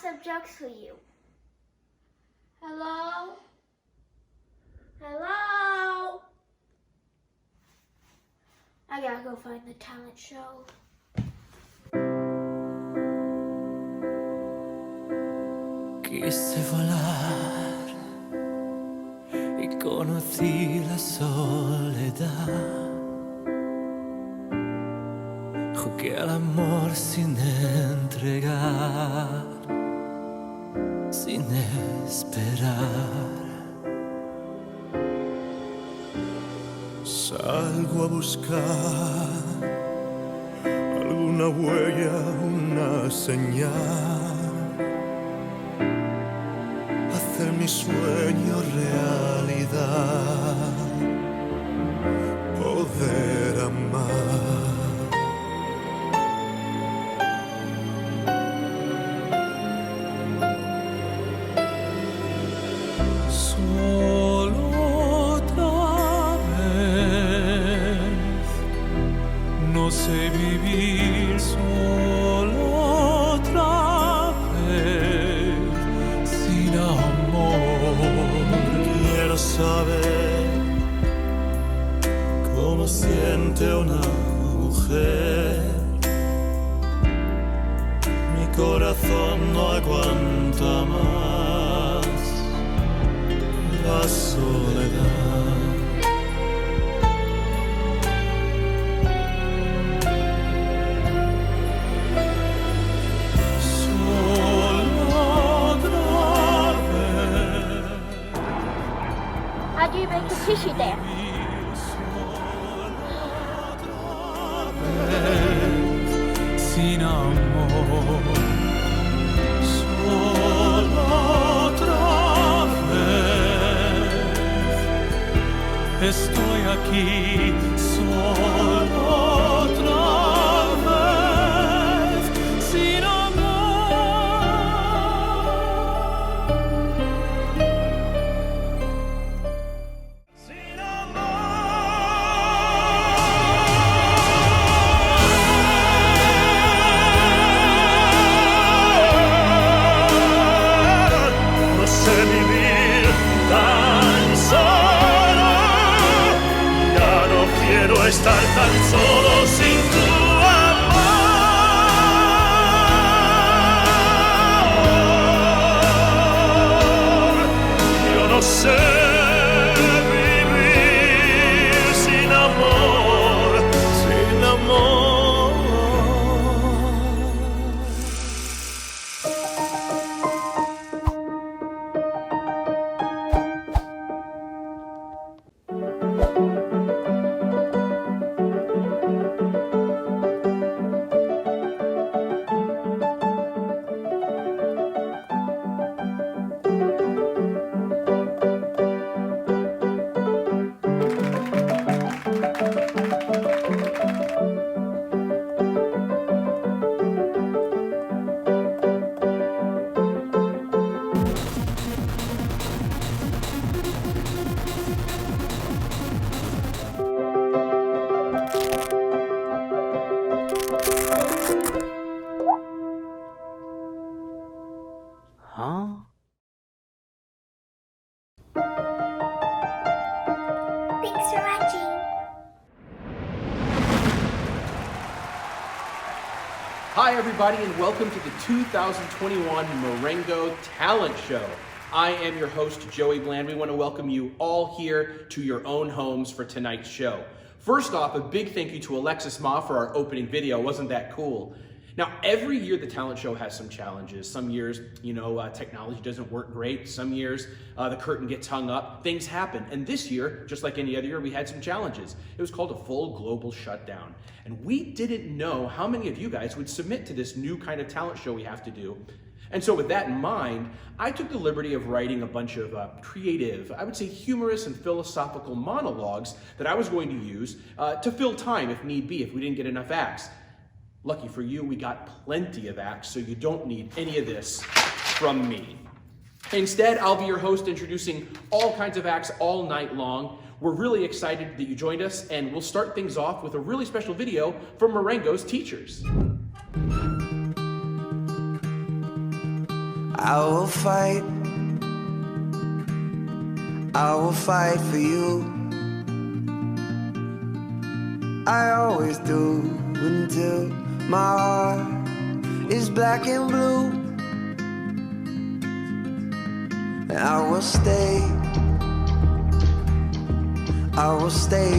some jokes for you. Hello? Hello? I gotta go find the talent show. Quise volar y conocí la soledad. Jugué al amor sin entregar, sin esperar. Salgo a buscar alguna huella, una señal. Hacer mi sueño realidad, poder amar. Solo otra vez, no sé vivir solo otra vez, sin amor. Quiero saber cómo siente una mujer. Mi corazón no aguanta más la soledad. How do you make a tissue dance? Sin amor, solo otra vez estoy aquí, solo otra vez, sin estar tan solo sin tu amor. Yo no sé vivir sin amor, sin amor. Huh? Thanks for watching. Hi everybody and welcome to the 2021 Marengo Talent Show. I am your host, Joey Bland. We want to welcome you all here to your own homes for tonight's show. First off, a big thank you to Alexis Ma for our opening video. Wasn't that cool? Now, every year the talent show has some challenges. Some years, technology doesn't work great. Some years, the curtain gets hung up. Things happen. And this year, just like any other year, we had some challenges. It was called a full global shutdown. And we didn't know how many of you guys would submit to this new kind of talent show we have to do. And so with that in mind, I took the liberty of writing a bunch of creative, I would say humorous and philosophical monologues that I was going to use to fill time if need be, if we didn't get enough acts. Lucky for you, we got plenty of acts, so you don't need any of this from me. Instead, I'll be your host introducing all kinds of acts all night long. We're really excited that you joined us, and we'll start things off with a really special video from Marengo's teachers. I will fight. I will fight for you. I always do until my heart is black and blue. And I will stay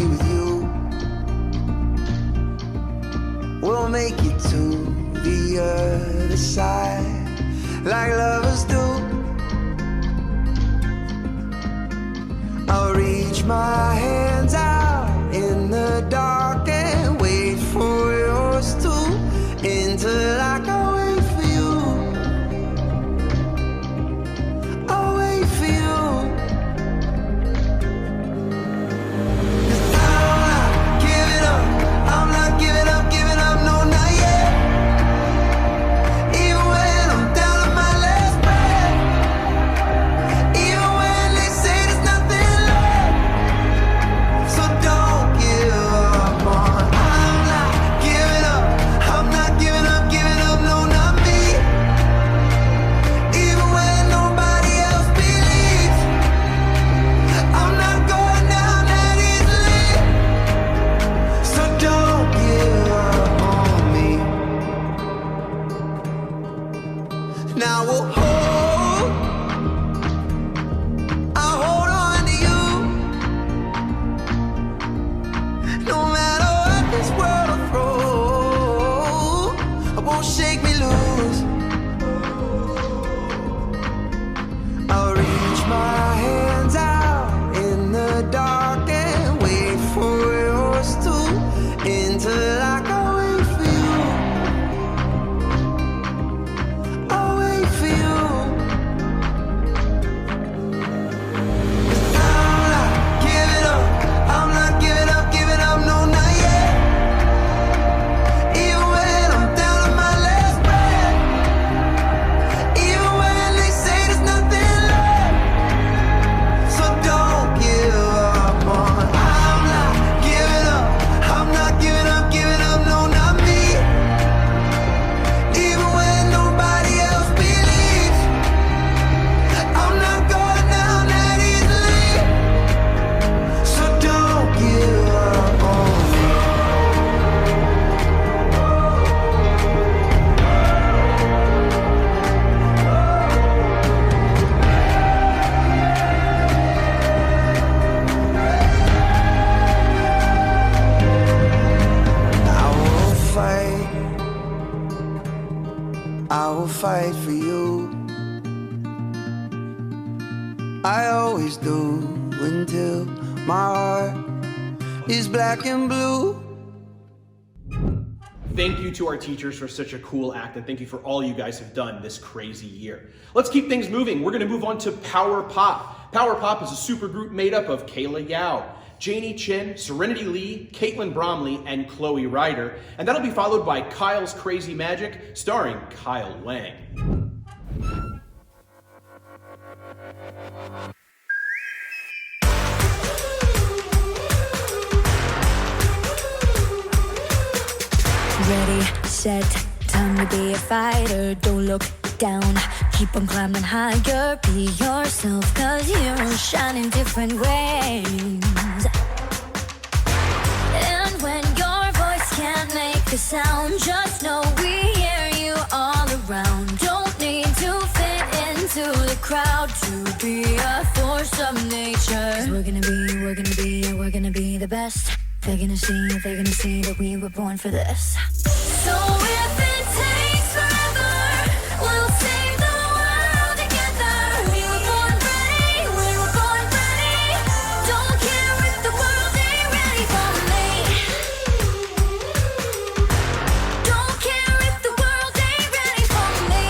with you. We'll make it to the other side like lovers do. I'll reach my hands out in the dark and wait for yours to, until I can wait for you. I'll wait for you. 'Cause I'm not giving up. I'm not giving up, no, not yet. Even when I'm down to my last breath, even when they say there's nothing left, so don't give up on. I'm not giving up. I'm not giving up, no, not me. Even when nobody else believes, I'm not going down that easily. So don't give up on me. Now I'll hold on to you. No matter what this world will throw, it won't shake me loose. I'll reach my hands out in the dark and wait for yours to, until I can wait for you. I'll wait for you. 'Cause I'm not giving up. I'm not giving up, no, not yet. Even when I'm down to my last breath, even when they say there's nothing left, so don't give up on. I'm not giving up. I'm not giving up, no, not me. Even when nobody else believes, I'm not going down that easily. So don't give up on me. I will fight. I will fight for you. I always do until my heart is black and blue. Thank you to our teachers for such a cool act, and thank you for all you guys have done this crazy year. Let's keep things moving. We're going to move on to Power Pop. Power Pop is a supergroup made up of Kayla Yao, Janie Chin, Serenity Lee, Caitlin Bromley, and Chloe Ryder. And that'll be followed by Kyle's Crazy Magic, starring Kyle Wang. Ready, set, time to be a fighter. Don't look down, keep on climbing higher. Be yourself, cause you shine in different ways. And when your voice can't make a sound, just know we hear you all around. Don't need to fit into the crowd to be a force of nature. 'Cause we're gonna be the best. They're gonna see that we were born for this. So if it takes forever, we'll save the world together. We were born ready. Don't care if the world ain't ready for me. Don't care if the world ain't ready for me.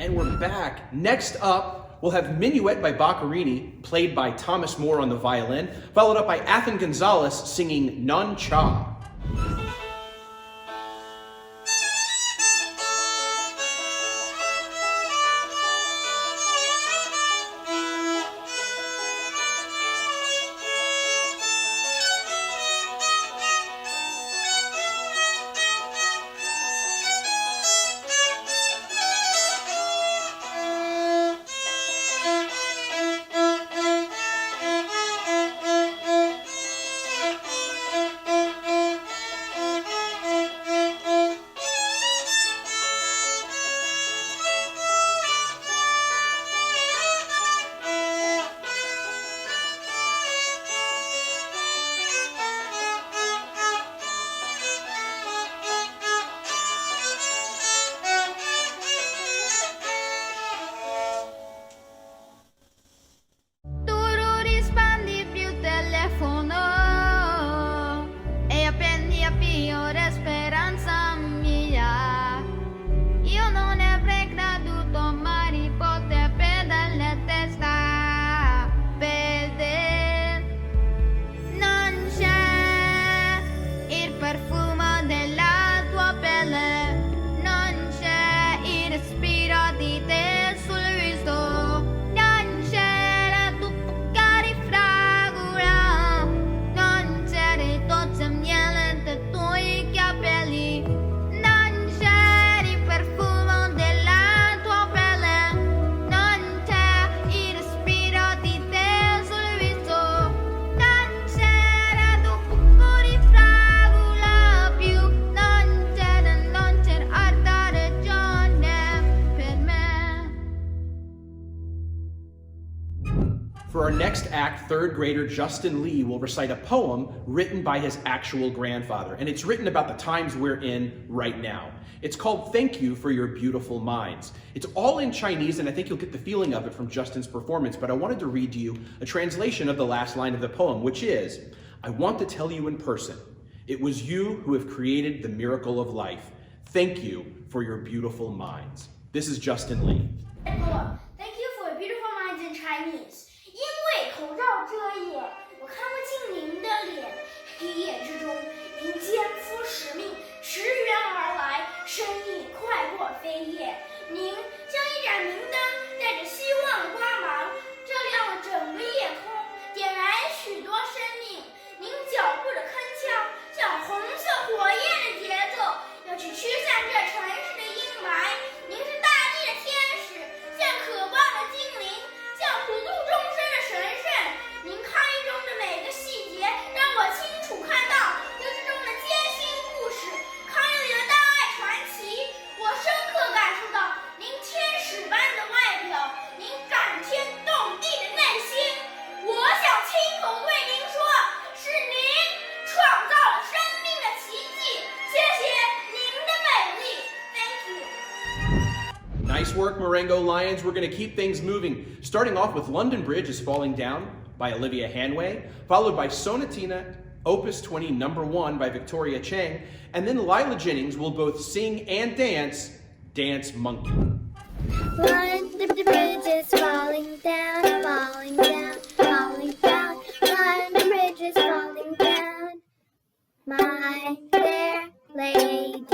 And we're back. Next up, we'll have Minuet by Boccherini, played by Thomas Moore on the violin, followed up by Athen Gonzalez singing Non Cha. For our next act, third grader Justin Lee will recite a poem written by his actual grandfather, and it's written about the times we're in right now. It's called Thank You for Your Beautiful Minds. It's all in Chinese, and I think you'll get the feeling of it from Justin's performance, but I wanted to read to you a translation of the last line of the poem, which is, I want to tell you in person, it was you who have created the miracle of life. Thank you for your beautiful minds. This is Justin Lee. Thank you for your beautiful minds in Chinese. 因为口罩遮掩，我看不清您的脸。黑夜之中，您肩负使命，驰援而来，身影快过飞叶。您像一盏明灯，带着希望的光芒，照亮了整个夜空，点燃许多生命。您脚步的铿锵，像红色火焰的节奏，要去驱散这城市的阴霾。您是大地的天使，像渴望的精灵，像普度众生的神圣。您开中的每个细节，让我清楚看到这之中的艰辛故事，康有你的大爱传奇。我深刻感受到您天使般的外表，您感天动地的内心。我想亲口对您说，是您创造了生命的奇迹。谢谢您的美丽。Thank you. Nice work, Marengo Lions. We're going to keep things moving. Starting off with London Bridge is Falling Down by Olivia Hanway, followed by Sonatina, Opus 20, number 1 by Victoria Chang, and then Lila Jennings will both sing and dance Dance Monkey. London Bridge is falling down, falling down, falling down. London Bridge is falling down, my fair lady.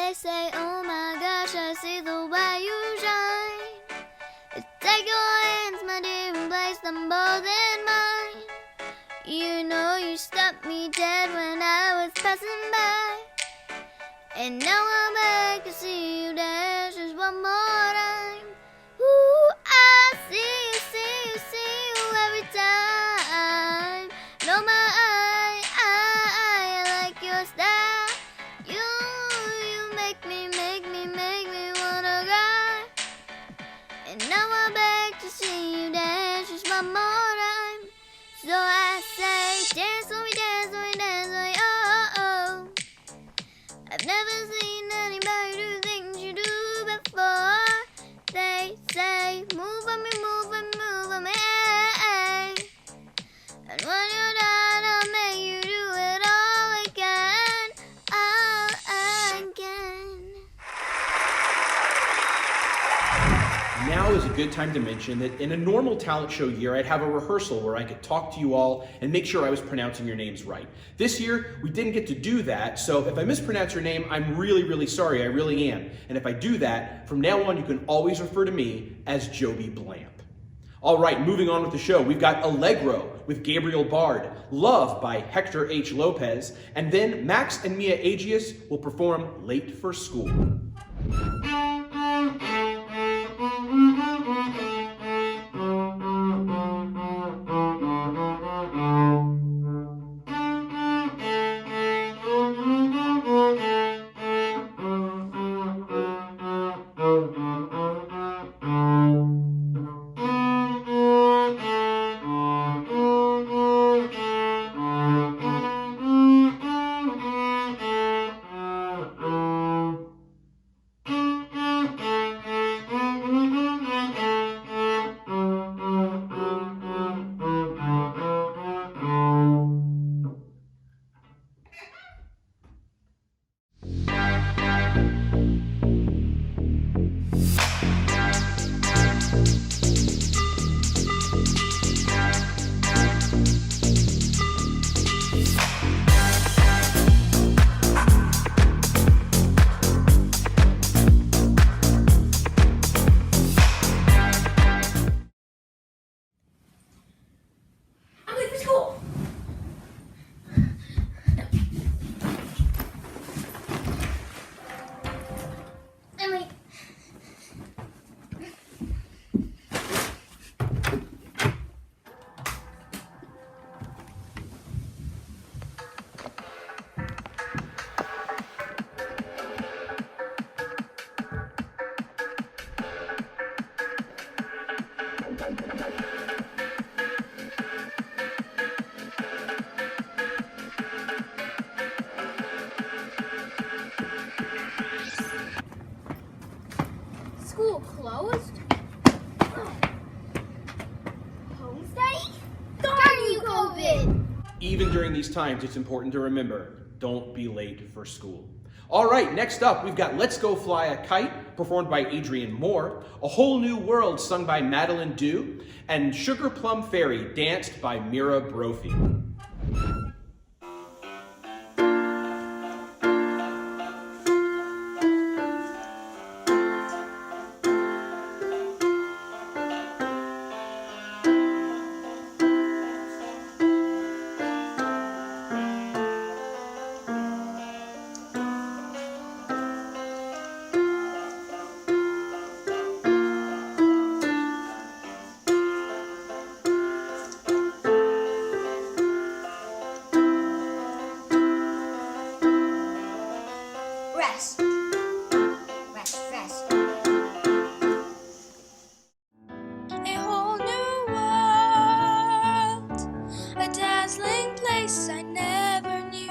they say, oh my gosh, I see the way you shine. Take your hands, my dear, and place them both in mine. You know you stopped me dead when I was passing by. And now I'm back to see you dance just one more time. Ooh, I see you every time. No, I like your style. You make me wanna cry. And now I'm back to see you dance just one more time. So I say, dance with me, oh, oh, oh. I've never seen anybody do things you do before. They say, move on me, hey. And when you're done, I'll make you do it all again, Now is a good time to mention that in a normal talent show year, I'd have a rehearsal where I could talk to you all and make sure I was pronouncing your names right. This year, we didn't get to do that, so if I mispronounce your name, I'm really sorry, I really am. And if I do that, from now on, you can always refer to me as Joby Blamp. All right, moving on with the show, we've got Allegro with Gabriel Bard, Love by Hector H. Lopez, and then Max and Mia Agius will perform Late for School. I'm late for school. I'm late. School closed? Homesteading? Darn you, COVID! Even during these times, it's important to remember, don't be late for school. All right, next up, we've got Let's Go Fly a Kite, performed by Adrian Moore, A Whole New World, sung by Madeline Dew, and Sugar Plum Fairy, danced by Mira Brophy. Rest. A whole new world, a dazzling place I never knew.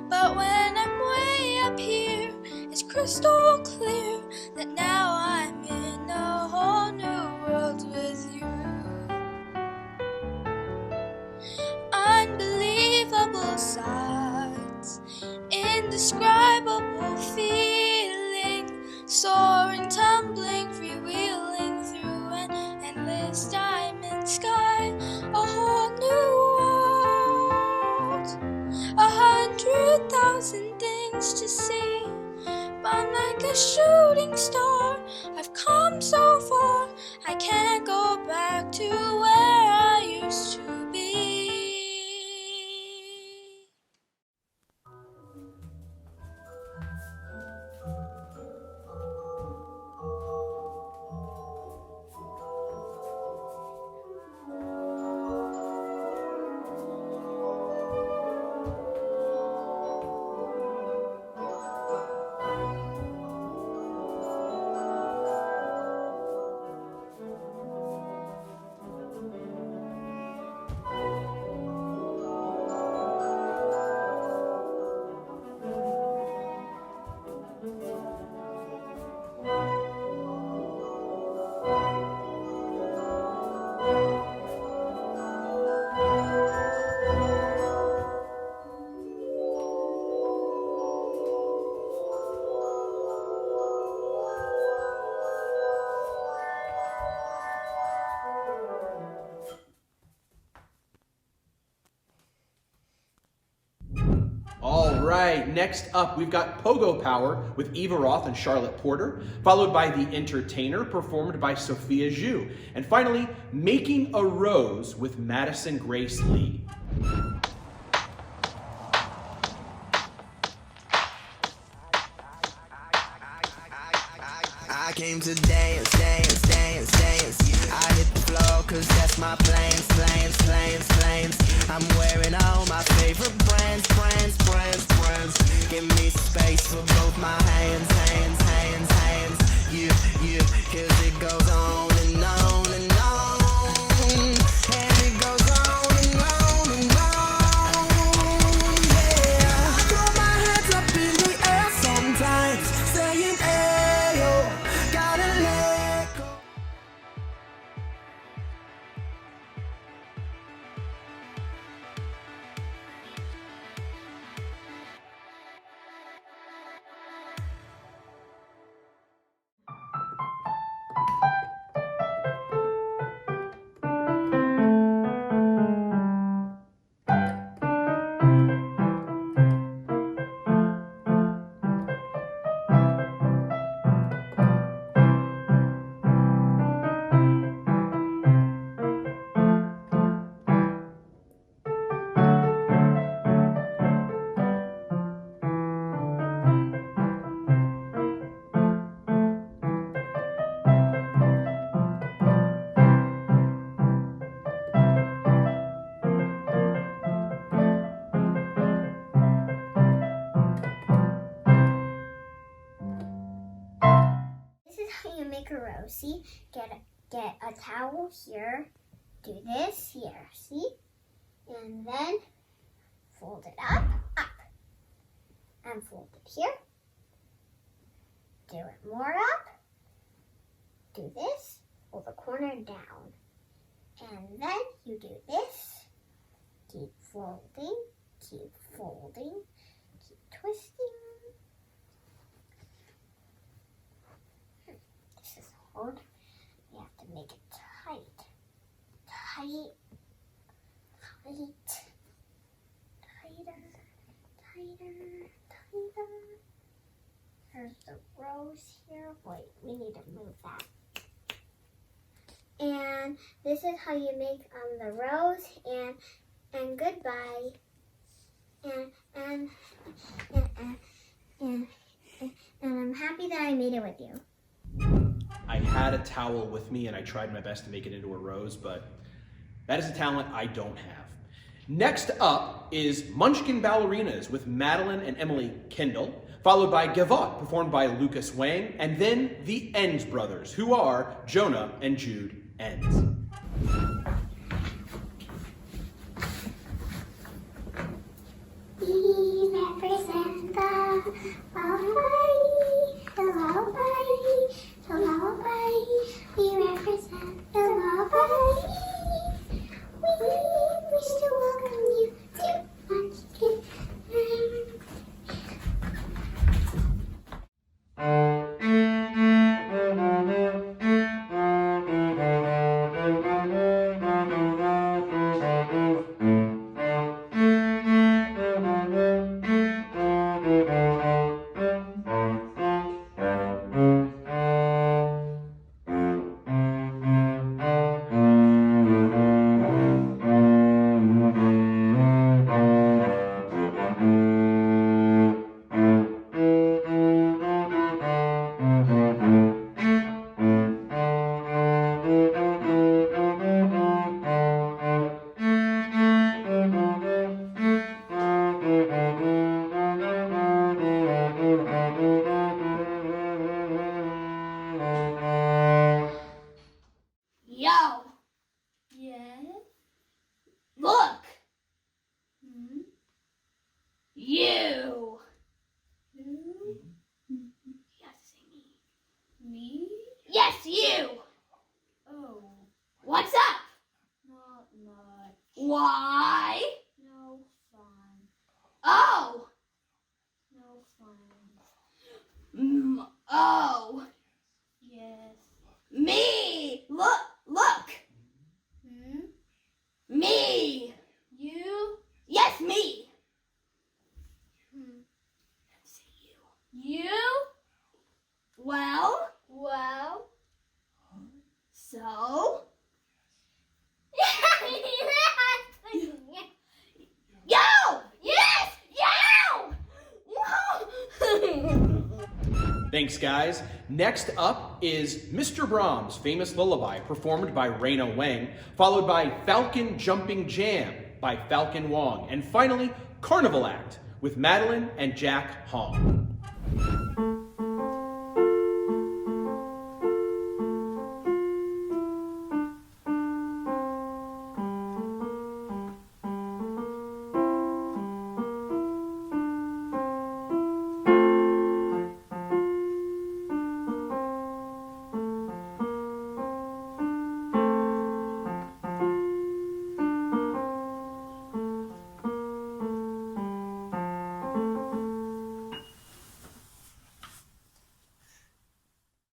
But when I'm way up here, it's crystal clear that now I'm in a whole new world with you. Unbelievable sights, indescribable feeling, soaring, tumbling, freewheeling through an endless diamond sky. A whole new world, 100,000 things to see, like a shooting star. I've come so far, I can't go back to where I used to be. All right, next up we've got Pogo Power with Eva Roth and Charlotte Porter, followed by The Entertainer, performed by Sophia Zhu, and finally, Making a Rose with Madison Grace Lee. I came to dance, dance, dance, dance. I hit the floor cause that's my plans, plans, plans, plans. I'm wearing all my favorite brands, brands, brands, brands. Give me space for both my hands, hands, hands, hands. Yeah, yeah, cause it goes on and on and on. And it goes on and on and on. Yeah, throw my hands up in the air sometimes, saying, ayo, gotta let go. This is how you make a rose. See, get a towel here, do this here, see? And then fold it up, and fold it here. Do it more up, do this, fold the corner down. And then you do this, keep folding, keep folding, keep twisting. This is hard. You have to make it tight. Tight. Tight. Tighter. Tighter. Tighter. There's the rose here. Wait, we need to move that. And this is how you make the rose, and goodbye. And I'm happy that I made it with you. I had a towel with me and I tried my best to make it into a rose, but that is a talent I don't have. Next up is Munchkin Ballerinas with Madeline and Emily Kendall, followed by Gavotte, performed by Lucas Wang, and then the Enns brothers, who are Jonah and Jude Enns. We represent the lullaby, the lullaby, the lullaby. We represent the lullaby. We wish to welcome you to Munchkin. Me? Yes, you. Oh, What's up? not much. Why? No fun. Oh. No fun. Oh. Yes. Me. Look. Hmm? Me. You? Yes, me. You? Well, Well. so. Yo! Yes! Yo! Thanks, guys. Next up is Mr. Brahms' famous lullaby, performed by Raina Wang, followed by Falcon Jumping Jam by Falcon Wong, and finally, Carnival Act with Madeline and Jack Hong.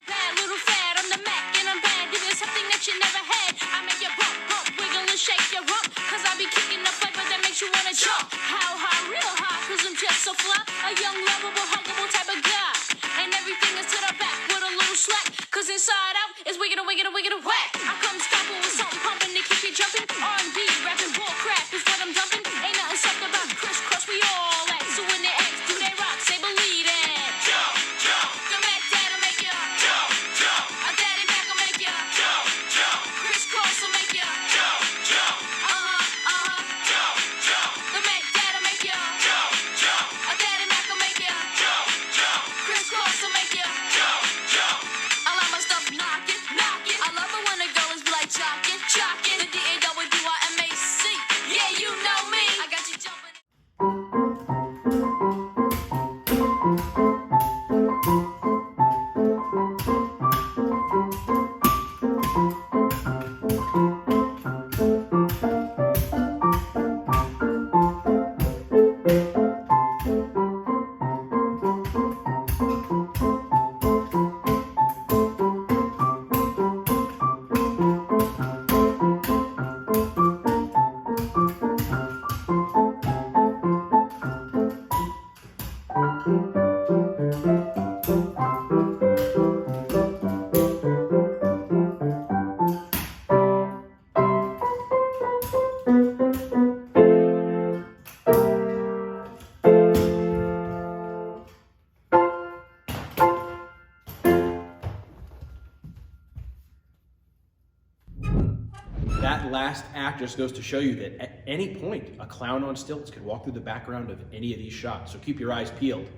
Bad little fad on the Mac and I'm bad. Doing something that you never had. I make you bump, bump, wiggle and shake your rump. Cause I be kicking the flavor that makes you wanna jump. How high, real high, cause I'm just so fly. A young, lovable, huggable type of guy. And everything is to the back with a little slack. Cause inside out is wiggin' a wiggin' a wiggin' a whack. I come stomping with something pumping to keep you jumping. R&B, rapping, bull crap is what I'm dumping. Ain't nothing soft about crisscross, we all act. So when they ask, do they rock, say believe it. Jump, jump. The Mac Dad'll make you jump, jump. A daddy Mac will make you jump, jump. Crisscross will make you jump, jump. Jump, jump. The Mac Dad'll make you jump, jump. A daddy Mac will make you jump, jump. Crisscross will make you jump, jump. I like my stuff knockin', knockin'. I love it when the girls be like jockin', jockin'. The DAWDYMAC. Yeah, you know me. I got you jumping. That last act just goes to show you that at any point, a clown on stilts could walk through the background of any of these shots, so keep your eyes peeled.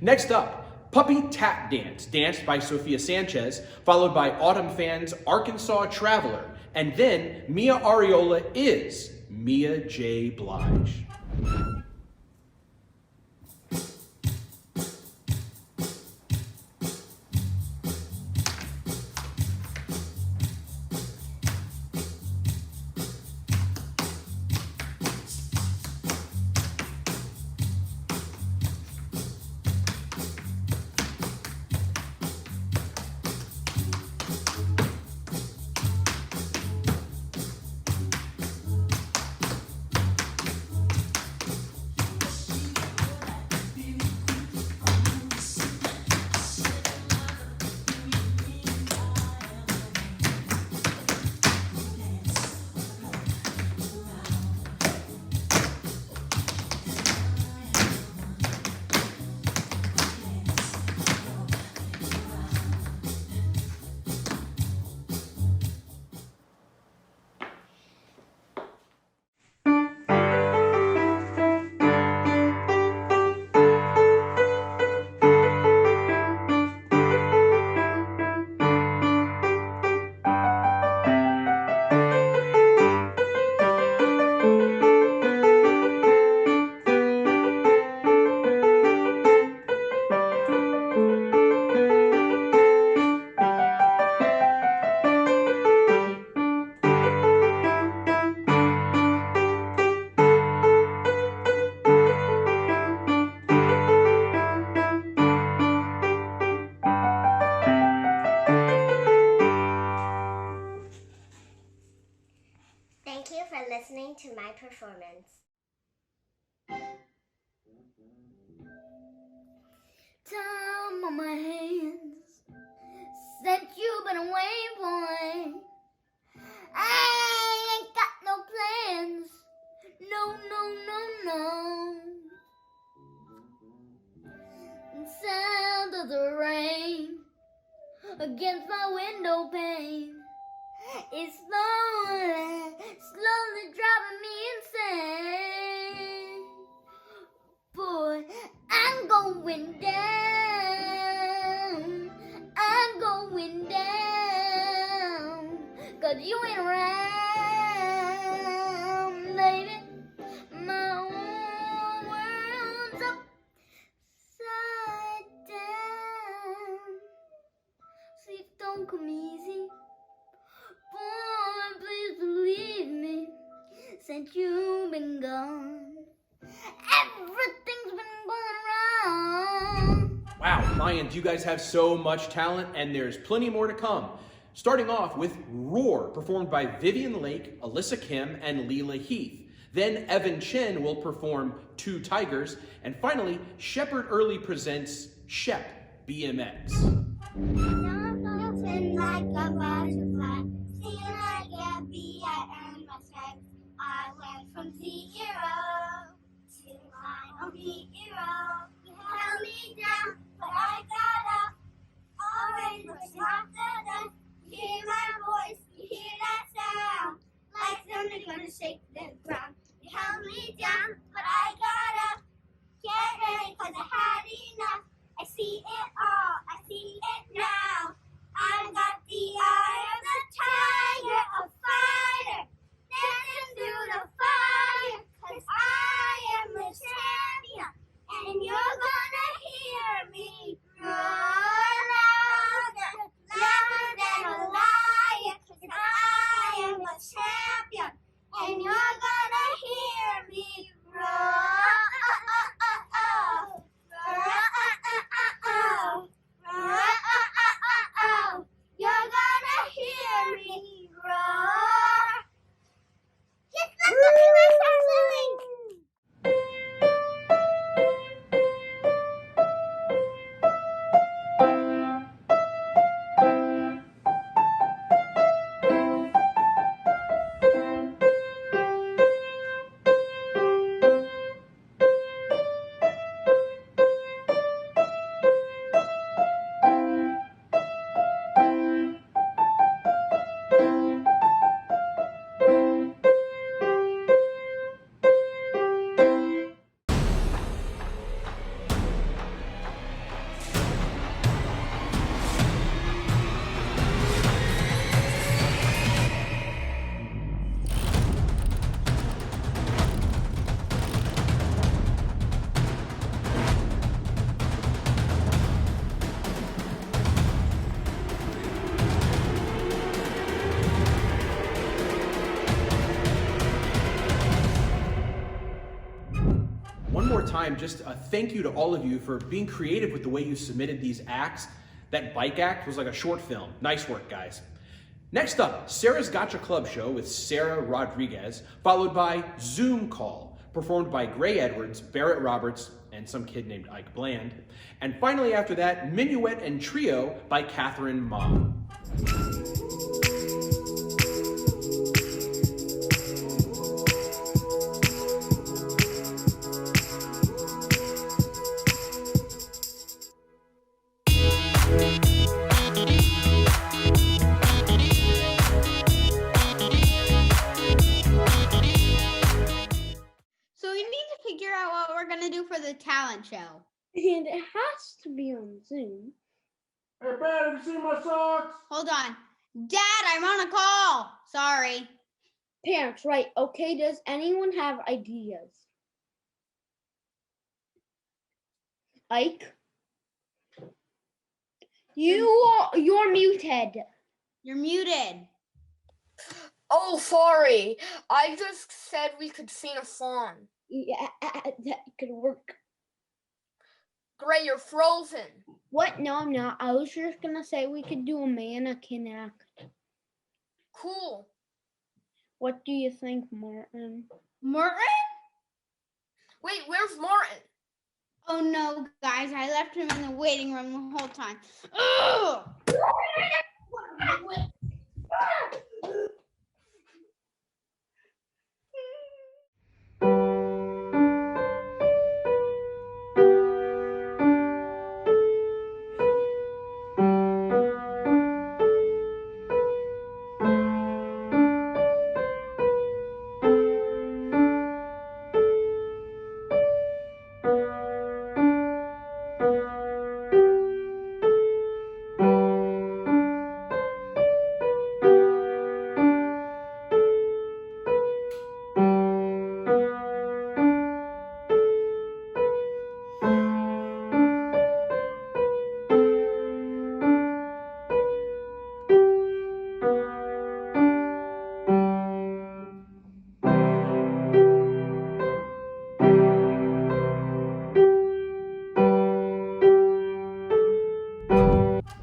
Next up, Puppy Tap Dance, danced by Sophia Sanchez, followed by Autumn Fan's Arkansas Traveler, and then Mia Areola is Mia J. Blige. performance. Time on my hands that you've been waiting for. I ain't got no plans. No, no, no, no. The sound of the rain against my window pane is slowly, slowly driving me insane. Boy, I'm going down. I'm going down. 'Cause you ain't around, baby. My whole world's upside down. Sleep don't come easy. Boy, please believe me. Since you've been gone, everything's been going wrong. Wow, Lions, you guys have so much talent, and there's plenty more to come. Starting off with Roar, performed by Vivian Lake, Alyssa Kim, and Leela Heath. Then Evan Chen will perform Two Tigers. And finally, Shepard Early presents Shep BMX. Nothing like a butterfly, sing like a bee, I earned my stripes. I went from zero to my own hero. You held me down, but I got up. Always pushing off the dust. You hear my voice, you hear that sound, like thunder gonna shake the ground. You held me down, but I got up. Get ready, 'cause I had enough. I see it all, I see it now. I've got the eye of the tiger, a fighter, dancing through the fire. 'Cause I am the champion, and you're gonna hear me roar louder, louder than a lion. 'Cause I am the champion, and you're gonna hear me roar. You're gonna hear me roar. Just like the One more time, just a thank you to all of you for being creative with the way you submitted these acts. That bike act was like a short film. Nice work, guys. Next up, Sarah's Gotcha Club Show with Sarah Rodriguez, followed by Zoom Call, performed by Gray Edwards, Barrett Roberts, and some kid named Ike Bland. And finally after that, Minuet and Trio by Catherine Ma. So we need to figure out what we're gonna do for the talent show. And it has to be on Zoom. Hey, Brad, have you seen my socks? Hold on. Dad, I'm on a call. Sorry. Parents, right? Okay, does anyone have ideas? Ike? You're muted. You're muted. Oh, sorry. I just said we could sing a song. Yeah, that could work. Gray, you're frozen. What? No, I'm not. I was just gonna say we could do a mannequin act. Cool. What do you think, Martin? Martin? Wait, where's Martin? Oh no, guys, I left him in the waiting room the whole time. Ugh!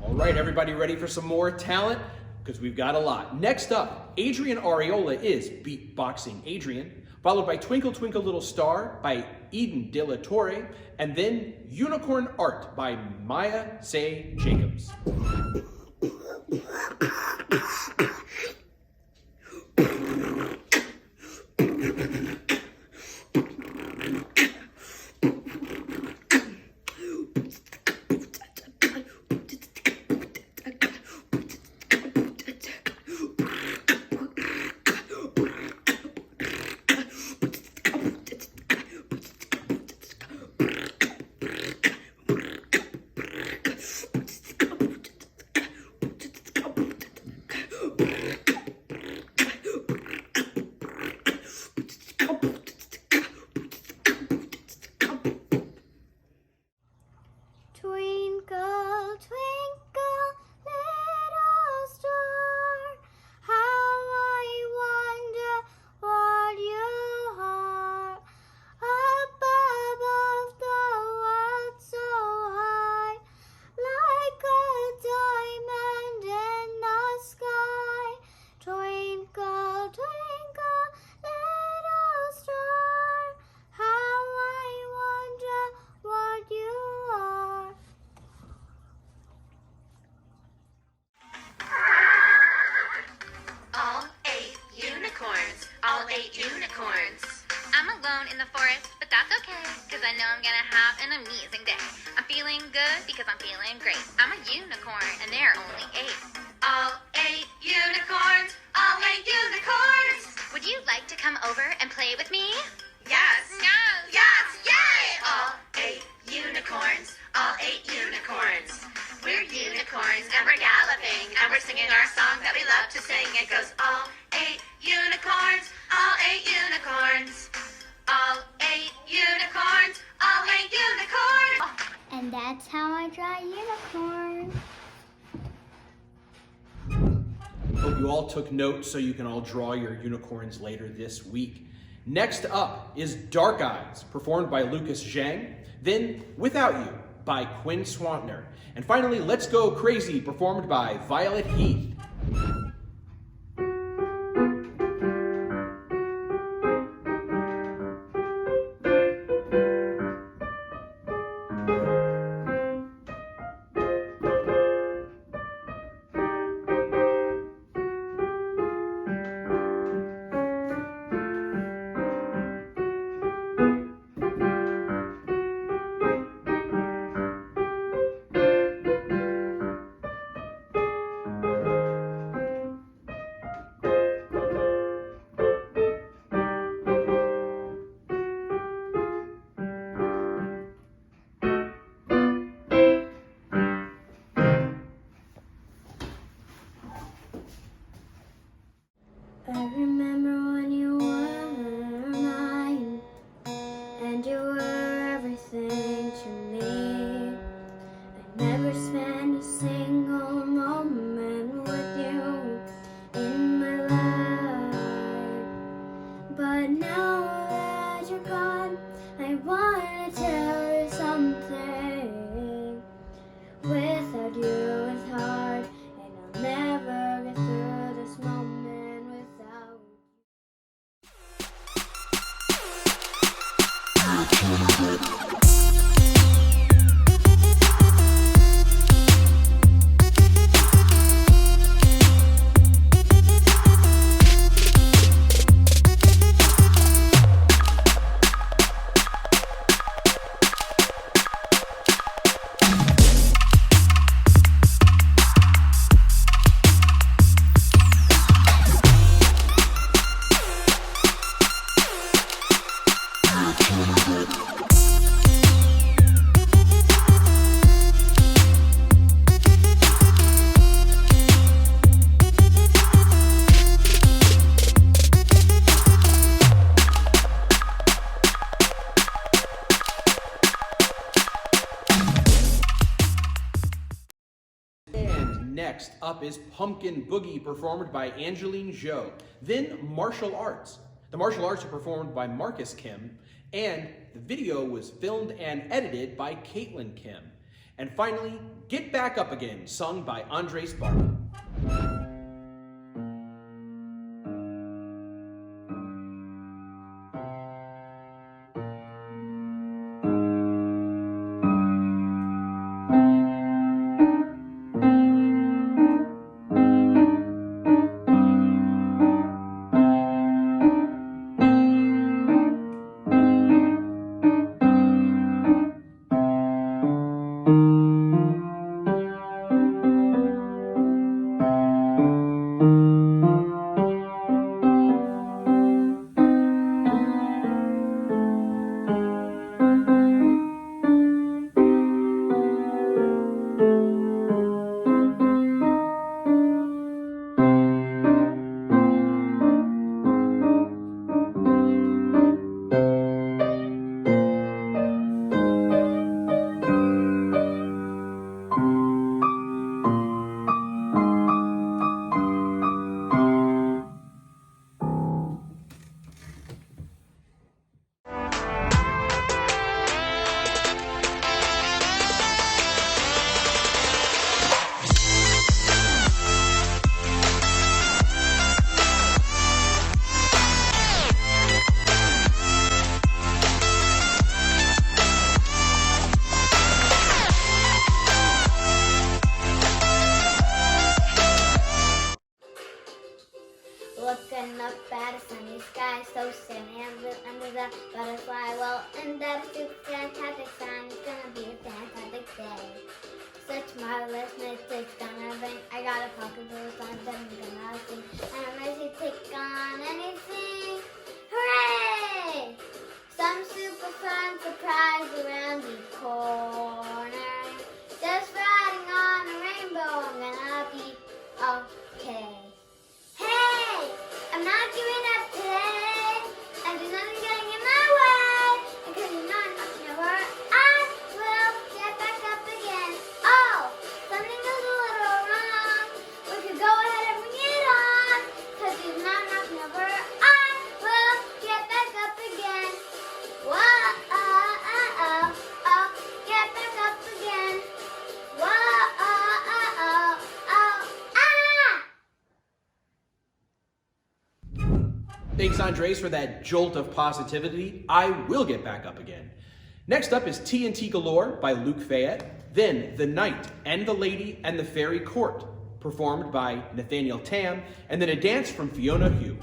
All right, everybody ready for some more talent? Because we've got a lot. Next up, Adrian Areola is Beatboxing Adrian, followed by Twinkle Twinkle Little Star by Eden De La Torre, and then Unicorn Art by Maya Say Jacobs. Twinkle, twinkle, little star, how I wonder what you are. Up above the world so high, like a diamond in the sky. Twinkle, twinkle, little star, how I wonder what you are. All 8 unicorns, all 8 unicorns. I'm alone in the forest, but that's okay, because I know I'm gonna have an amazing day. I'm feeling good because I'm feeling great. I'm a unicorn, and there are only 8. All 8 unicorns, all 8 unicorns. Would you like to come over and play with me? Yes. No. Yes, yay! All 8 unicorns, all 8 unicorns. We're unicorns and we're galloping and we're singing our song that we love to sing. It goes all 8 unicorns, all 8 unicorns. All 8 unicorns, all 8 unicorns. And that's how I draw a unicorn. Hope you all took notes so you can all draw your unicorns later this week. Next up is Dark Eyes, performed by Lucas Zhang. Then Without You by Quinn Swantner. And finally, Let's Go Crazy, performed by Violet Heath. up is Pumpkin Boogie, performed by Angeline Zhou. Then Martial Arts. The martial arts are performed by Marcus Kim, and the video was filmed and edited by Caitlin Kim. And finally, Get Back Up Again, sung by Andres Barba. Looking up at a sunny sky, so sunny under the butterfly. Well, and that is a fantastic sign. It's gonna be a fantastic day. Such marvelous it's gonna bring. I got a pocket full of songs that I'm gonna sing, and I'm ready to take on anything. Hooray! Some super fun surprise around the corner. Just riding on a rainbow, I'm gonna be okay. Hey, I'm not giving up today, and there's nothing getting in my way, because you're not knocking over, I will get back up again. Oh, something is a little wrong, we could go ahead and bring it on, because you're not knocking over, I will get back up again. Whoa, get back up again. Whoa, Thanks, Andres, for that jolt of positivity. I will get back up again. Next up is TNT Galore by Luke Fayette. Then The Knight and the Lady and the Fairy Court, performed by Nathaniel Tam. And then a dance from Fiona Hugh.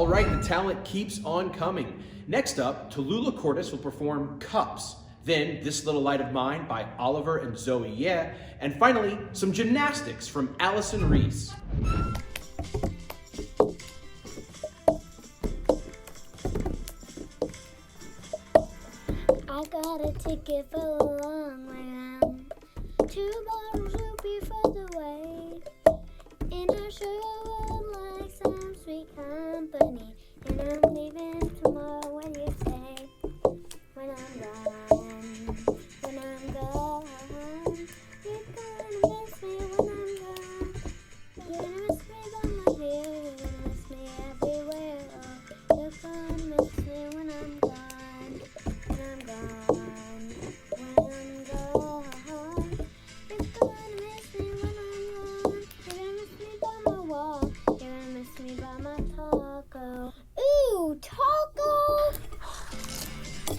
All right, the talent keeps on coming. Next up, Tallulah Cordis will perform Cups. Then This Little Light of Mine by Oliver and Zoe Yeah. And finally, some gymnastics from Allison Reese. I got a ticket for the long way round. 2 bottles will be for the way. And I sure would like some sweet company. And I'm leaving tomorrow when you say, when I'm gone, when I'm gone. You're gonna miss me when I'm gone. You're gonna miss me by my hair. You're gonna miss me everywhere. Oh, you're gonna miss me when I'm gone. When I'm gone, when I'm gone. You're gonna miss me when I'm gone. You're gonna miss me by my wall. You're gonna miss me by my taco. Ooh, taco!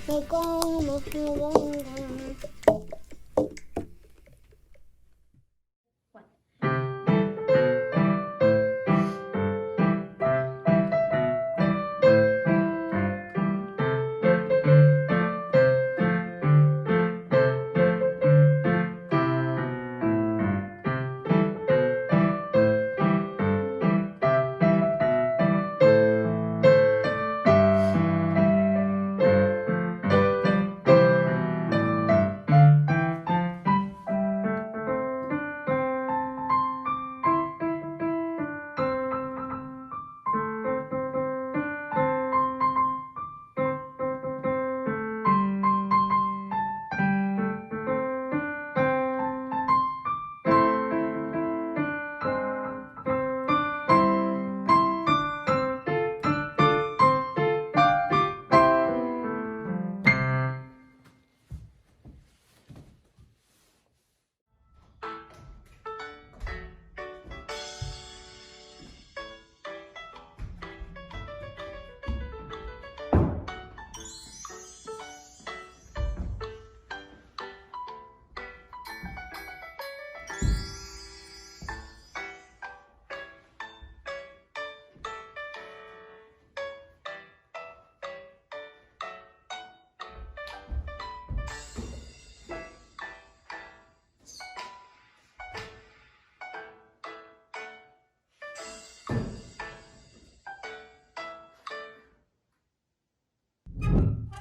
You're gonna miss me when I'm gone.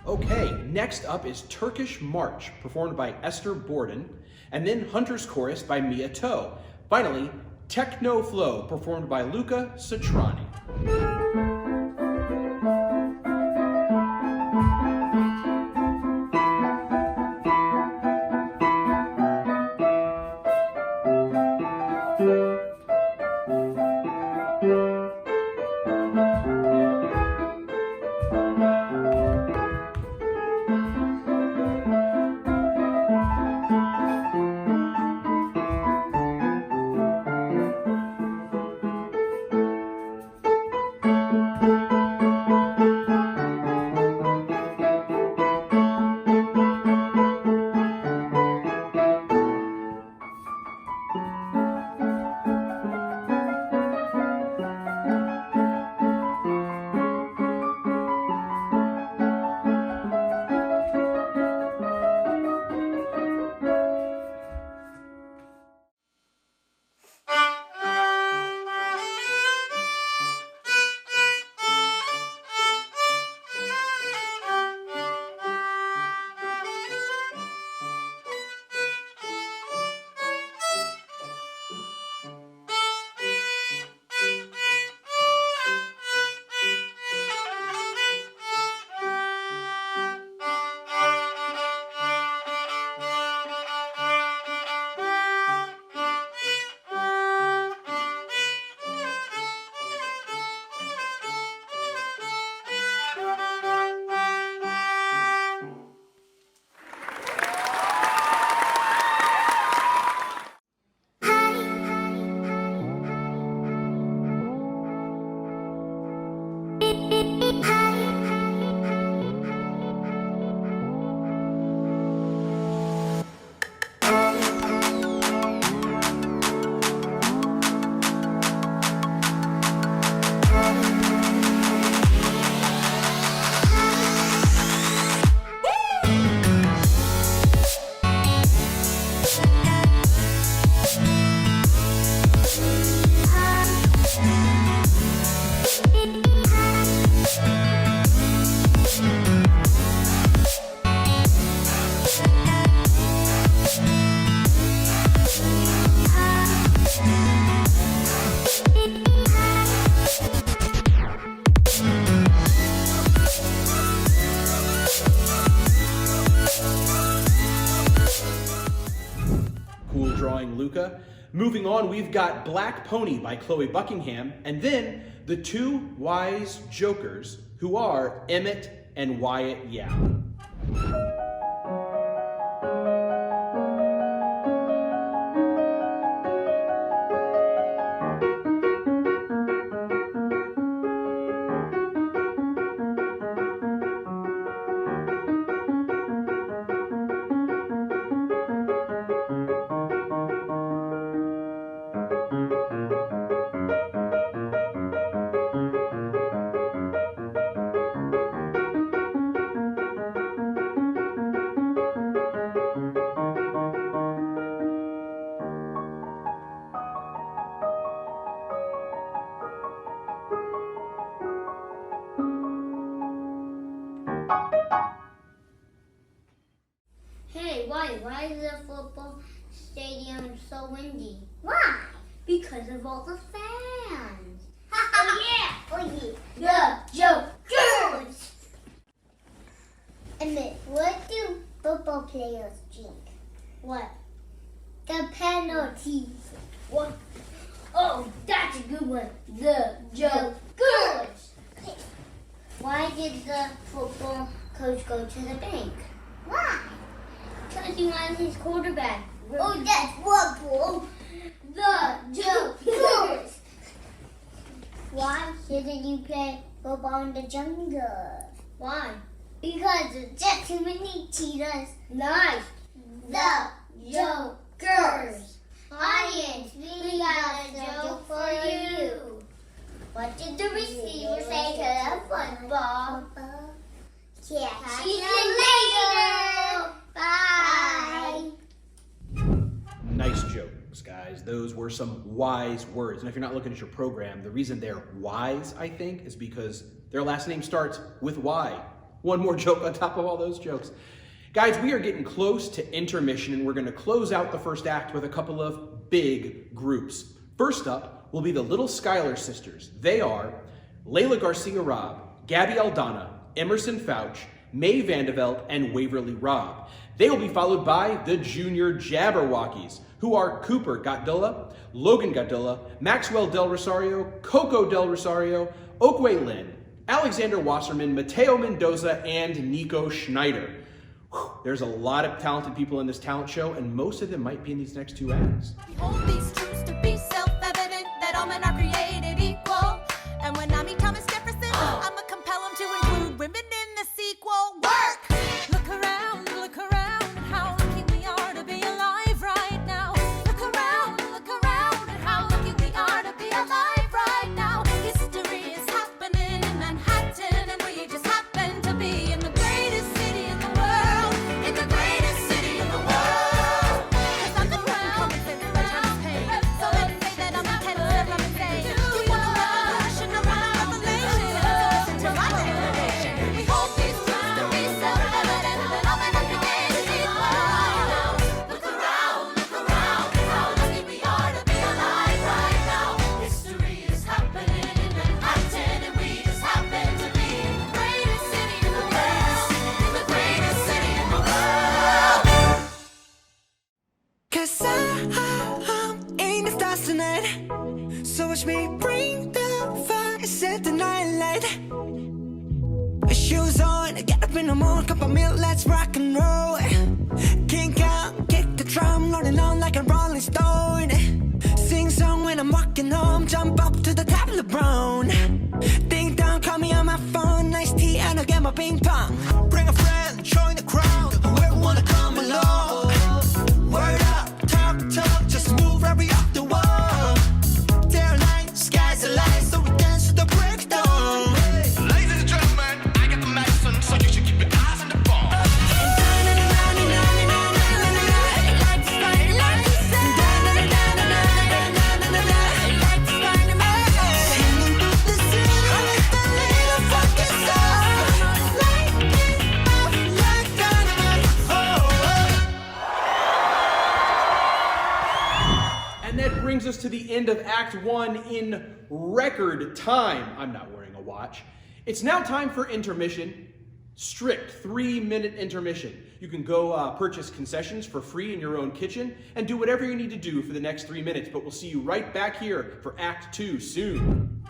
Okay, next up is Turkish March, performed by Esther Borden, and then Hunter's Chorus by Mia Toe. Finally, Techno Flow, performed by Luca Citrani. drawing Luca. Moving on, we've got Black Pony by Chloe Buckingham, and then the two wise jokers, who are Emmett and Wyatt Yap. Hey, why is the football stadium so windy? Why? Because of all the fans. Oh yeah, the jokers. Emmett, what do football players drink? What? The penalties. What? Oh, that's a good one. The jokers. Why did the football coach go to the bank? Why? Because he wanted his quarterback. Oh, that's football. The jokers. Why shouldn't you play football in the jungle? Why? Because there's just too many cheetahs. Nice. The jokers. Audience, we got a joke for you. What did the receiver say to the football? Catch you later. Bye. Nice jokes, guys. Those were some wise words. And if you're not looking at your program, the reason they're wise, I think, is because their last name starts with Y. One more joke on top of all those jokes. Guys, we are getting close to intermission, and we're going to close out the first act with a couple of big groups. First up will be the Little Schuyler Sisters. They are Layla Garcia Robb, Gabby Aldana, Emerson Fouch, May Vandevelt, and Waverly Robb. They will be followed by the Junior Jabberwockies, who are Cooper Gottdullah, Logan Gottdullah, Maxwell Del Rosario, Coco Del Rosario, Okway Lynn, Alexander Wasserman, Mateo Mendoza, and Nico Schneider. Whew, there's a lot of talented people in this talent show, and most of them might be in these next two acts. Hold these truths to be self-evident that all men are created equal. And when I meet Thomas Jefferson, I'ma compel him to include women in the sequel. Work! Look around at how lucky we are to be alive right now. Look around at how lucky we are to be alive right now. History is happening in Manhattan, and we just happen to be in the greatest city in the world. In the greatest city in the world. 'Cause I'm the crown, so let's say that I'm a tenor, let me say. You want a revolution, I want a revelation. Listen to my declaration. We hold these truths to be self-evident that all men are created equal. Look around at how lucky we are to be alive right now. History is happening in Manhattan, and we just happen to be in the greatest city in the world. In the greatest city in the world. 'Cause I'm in the stars tonight. So watch me bring the fire, set the night light. Shoes on, get up in the morning, cup of milk, let's rock and roll. Kink out, kick the drum, rolling on like a rolling stone. Sing song when I'm walking home, jump up to the top of the brown. Ding dong, call me on my phone, nice tea and I'll get my ping pong. Bring a friend, join the crowd, whoever wanna come along. Word up, talk, just move right up the wall. Day or night, sky's the light, so we dance to the breakdown. Ladies and gentlemen, I got the medicine, so you should keep your eyes on the ball. And that brings us to the end of Act 1 in record time. I'm not wearing a watch. It's now time for intermission. Strict 3-minute intermission. You can go purchase concessions for free in your own kitchen and do whatever you need to do for the next 3 minutes, but we'll see you right back here for Act 2 soon.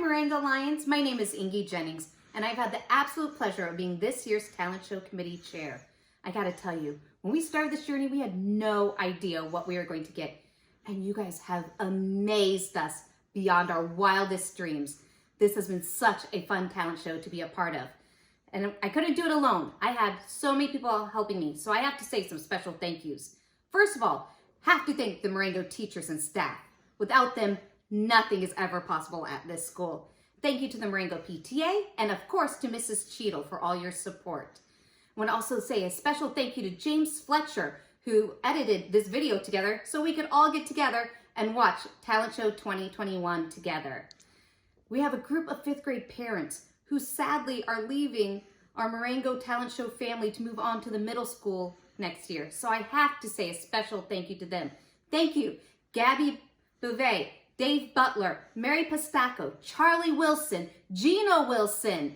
Marengo Lions. My name is Ingy Jennings, and I've had the absolute pleasure of being this year's Talent Show Committee Chair. I gotta tell you, when we started this journey, we had no idea what we were going to get, and you guys have amazed us beyond our wildest dreams. This has been such a fun talent show to be a part of, and I couldn't do it alone. I had so many people helping me, so I have to say some special thank yous. First of all, have to thank the Marengo teachers and staff. Without them, nothing is ever possible at this school. Thank you to the Marengo PTA and of course to Mrs. Cheadle for all your support. I want to also say a special thank you to James Fletcher who edited this video together so we could all get together and watch Talent Show 2021 together. We have a group of 5th grade parents who sadly are leaving our Marengo Talent Show family to move on to the middle school next year. So I have to say a special thank you to them. Thank you, Gabby Bouvet, Dave Butler, Mary Pastaco, Charlie Wilson, Gino Wilson.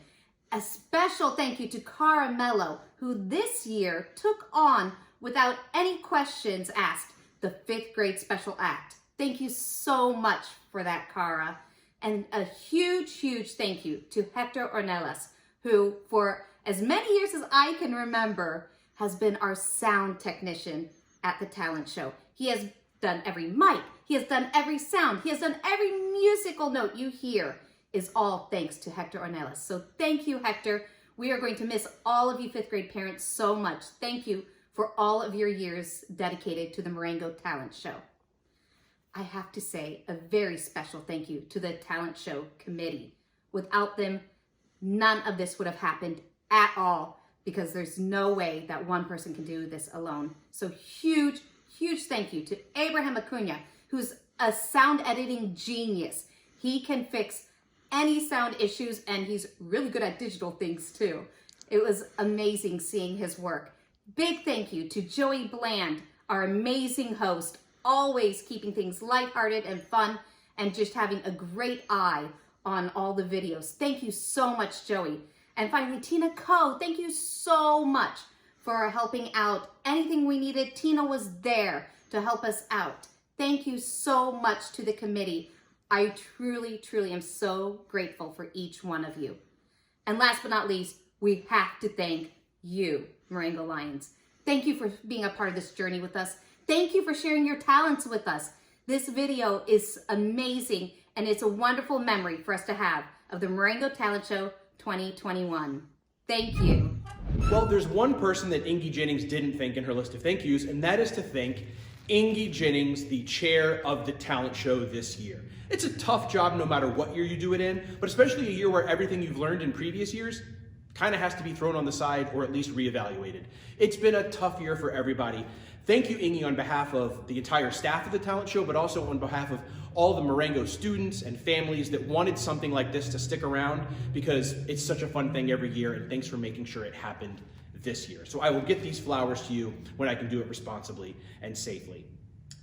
A special thank you to Cara Mello, who this year took on, without any questions asked, the 5th grade special act. Thank you so much for that, Cara. And a huge, huge thank you to Hector Ornelas, who for as many years as I can remember, has been our sound technician at the talent show. He has done every mic, he has done every sound, he has done every musical note you hear is all thanks to Hector Ornelas. So thank you, Hector. We are going to miss all of you 5th grade parents so much. Thank you for all of your years dedicated to the Marengo Talent Show. I have to say a very special thank you to the Talent Show Committee. Without them, none of this would have happened at all. because there's no way that one person can do this alone. So huge thank you to Abraham Acuna, who's a sound editing genius. He can fix any sound issues, and he's really good at digital things too. It was amazing seeing his work. Big thank you to Joey Bland, our amazing host, always keeping things lighthearted and fun and just having a great eye on all the videos. Thank you so much, Joey. And finally, Tina Coe, thank you so much for helping out. Anything we needed, Tina was there to help us out. Thank you so much to the committee. I truly am so grateful for each one of you. And last but not least, we have to thank you, Marengo Lions. Thank you for being a part of this journey with us. Thank you for sharing your talents with us. This video is amazing, and it's a wonderful memory for us to have of the Marengo Talent Show 2021. Thank you. Well, there's one person that Ingy Jennings didn't thank in her list of thank yous, and that is to thank Ingy Jennings, the chair of the talent show this year. It's a tough job no matter what year you do it in, but especially a year where everything you've learned in previous years kind of has to be thrown on the side or at least reevaluated. It's been a tough year for everybody. Thank you, Ingy, on behalf of the entire staff of the talent show, but also on behalf of all the Marengo students and families that wanted something like this to stick around, because it's such a fun thing every year, and thanks for making sure it happened this year. So I will get these flowers to you when I can do it responsibly and safely.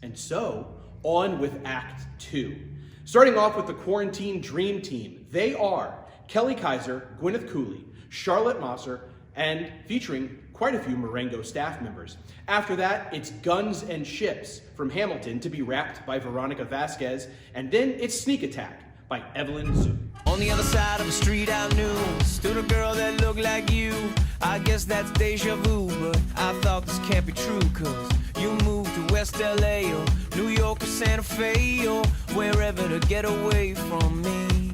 And so, on with Act 2. Starting off with the Quarantine Dream Team. They are Kelly Kaiser, Gwyneth Cooley, Charlotte Mosser, and featuring quite a few Marengo staff members. After that, it's Guns and Ships from Hamilton to be rapped by Veronica Vasquez, and then it's Sneak Attack by Evelyn Zhu. On the other side of the street I knew stood a girl that looked like you. I guess that's deja vu, but I thought this can't be true, cause you moved to West LA or New York or Santa Fe or wherever to get away from me.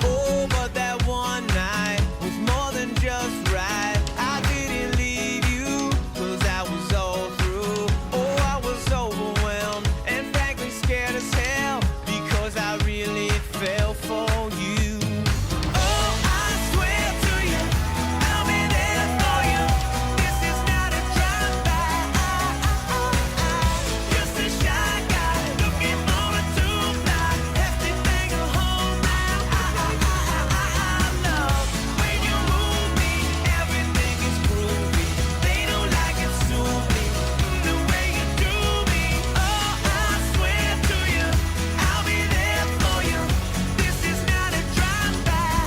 Oh, but that one night was more than just right. I didn't leave you, cause I was all through. Oh, I was overwhelmed and frankly scared as hell, because I really fell for you. Oh, I swear to you, I'll be there for you. This is not a drive-by. Just a shy guy looking for a two-fly. Hefty thing to hold now. I love when you move me. Everything is groovy. They don't like it, sue me. The way you do me. Oh, I swear to you, I'll be there for you. This is not a drive-by.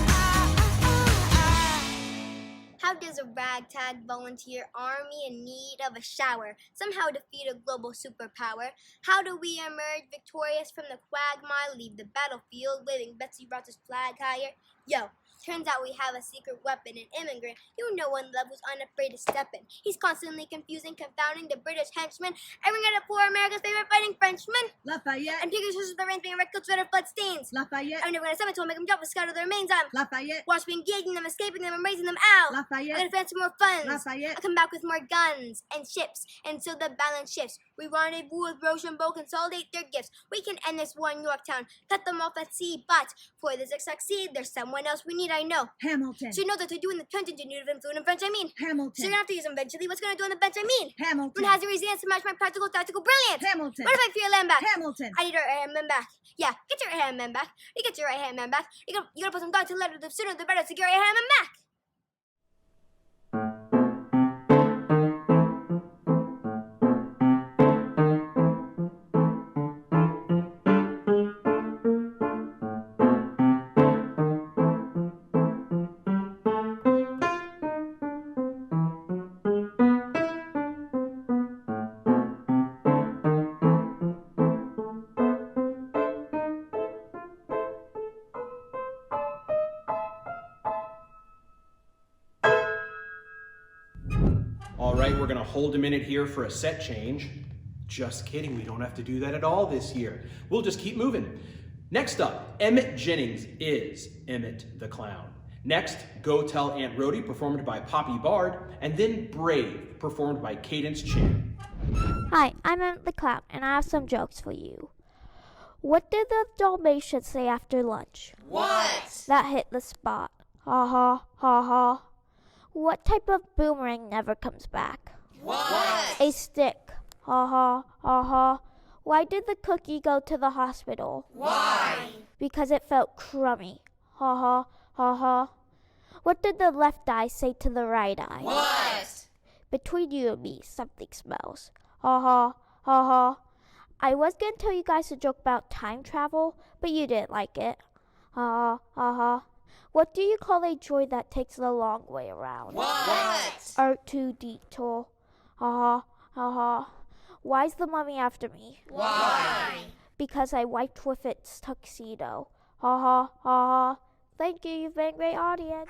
How does a ragtag volunteer army in need of a shower somehow defeat a global superpower? How do we emerge victorious from the quagmire, leave the battlefield waving Betsy Ross's flag higher? Yo, turns out we have a secret weapon, an immigrant you know and love who's unafraid to step in. He's constantly confusing, confounding the British henchmen, airing at a poor America's favorite fighting Frenchman. Lafayette, And piggies versus the rain, being red coats, red blood stains. Lafayette, I'm never gonna summon to make them drop and scatter their remains. I'm Lafayette, watch me engaging them, escaping them, and raising them out. I'm Lafayette, gonna fancy more funds. Lafayette. I come back with more guns and ships, and so the balance shifts. We rendezvous with Rochambeau, consolidate their gifts. We can end this war in Yorktown, cut them off at sea. But for this to succeed, there's someone else we need. I know. Hamilton, Should know that to do in the trenches, you need of fluent in French. I mean, so Hamilton, you're gonna have to use them eventually. What's gonna do on the bench? I mean, Hamilton, when has a reason to match my practical tactical brilliance? Hamilton, What if I feel land back? Hamilton. I need our right hand man back. Yeah, get your right hand man back. You get your right hand man back. You gotta put some thought to let it. The sooner the better to get your right hand man back. All right, we're gonna hold a minute here for a set change. Just kidding, we don't have to do that at all this year. We'll just keep moving. Next up, Emmett Jennings is Emmett the Clown. Next, Go Tell Aunt Rhody, performed by Poppy Bard, and then Brave, performed by Cadence Chan. Hi, I'm Emmett the Clown, and I have some jokes for you. What did the Dalmatian say after lunch? What? That hit the spot. Ha ha, ha ha. What type of boomerang never comes back? What? A stick. Ha ha, ha ha. Why did the cookie go to the hospital? Why? Because it felt crummy. Ha ha, ha ha. What did the left eye say to the right eye? What? Between you and me, something smells. Ha ha, ha ha. I was going to tell you guys a joke about time travel, but you didn't like it. Ha ha, ha ha. What do you call a droid that takes the long way around? What? R2D2. Ha ha, ha ha. Why's the mummy after me? Why? Because I wiped with its tuxedo. Ha ha, ha ha. Thank you, you've been a great audience.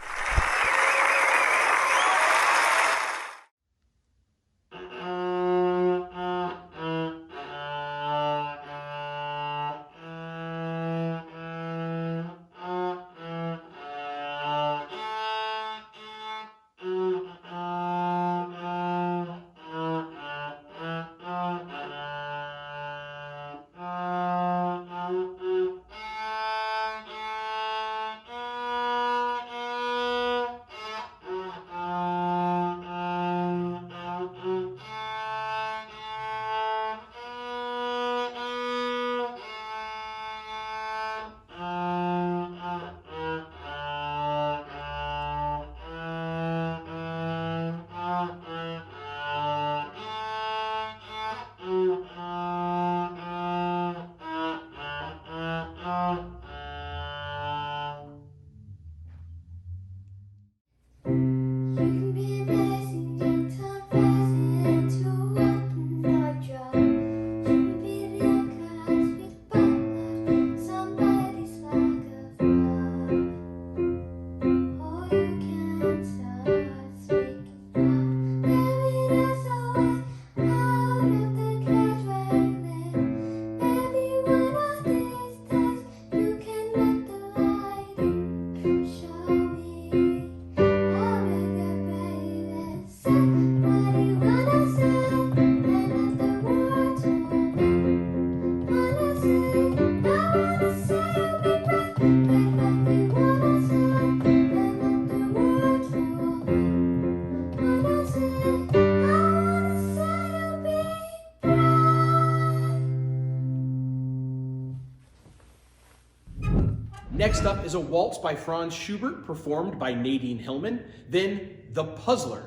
Next up is a waltz by Franz Schubert, performed by Nadine Hillman. Then The Puzzler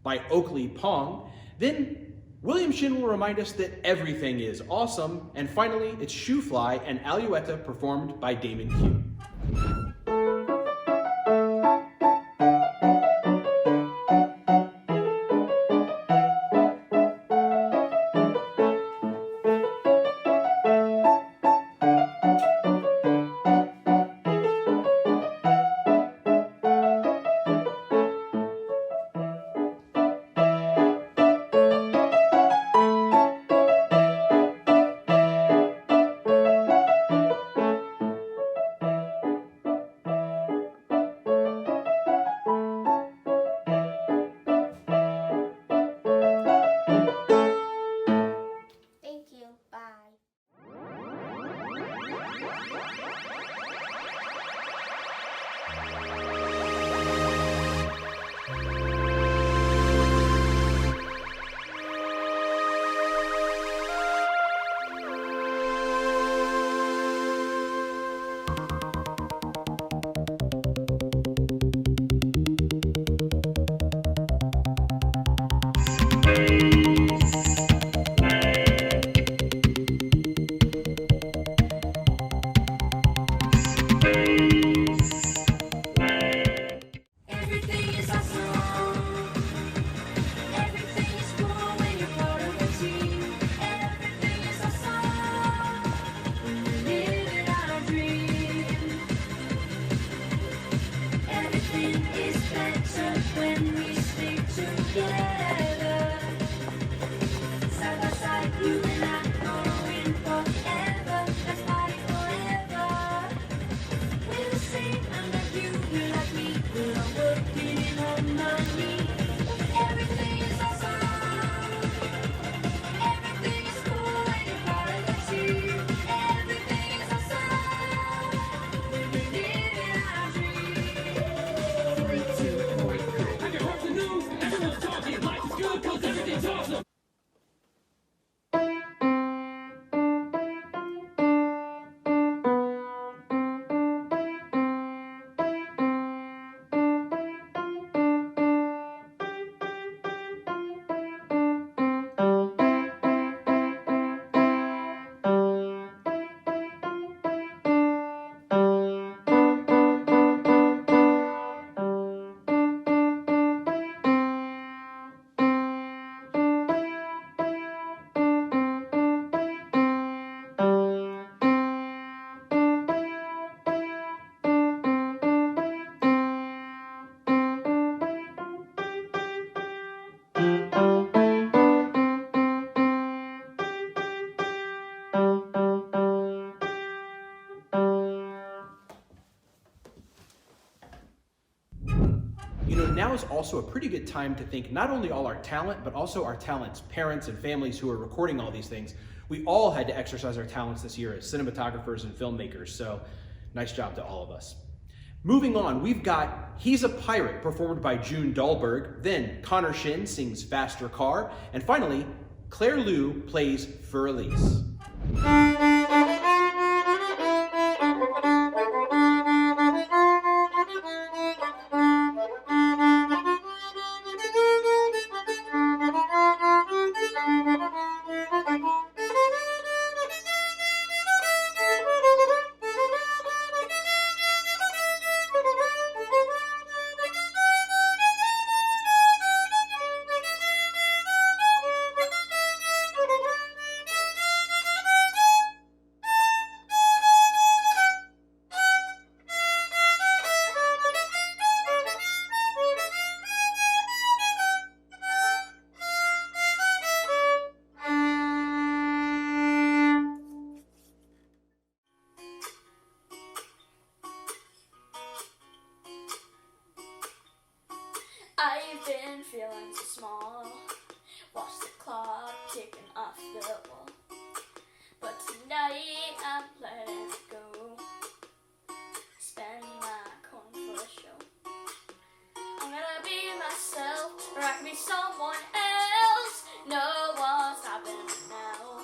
by Oakley Pong. Then William Shin will remind us that everything is awesome. And finally, it's Shoe Fly and Aluetta, performed by Damon Q. is also a pretty good time to thank not only all our talent, but also our talents' parents and families who are recording all these things. We all had to exercise our talents this year as cinematographers and filmmakers, so nice job to all of us. Moving on, we've got He's a Pirate, performed by June Dahlberg. Then Connor Shin sings Faster Car. And finally, Claire Liu plays Fur Elise. I've been feeling so small. Watch the clock ticking off the wall. But tonight I'm letting it go. Spend my coin for a show. I'm gonna be myself, or I can be someone else. No one's stopping me now.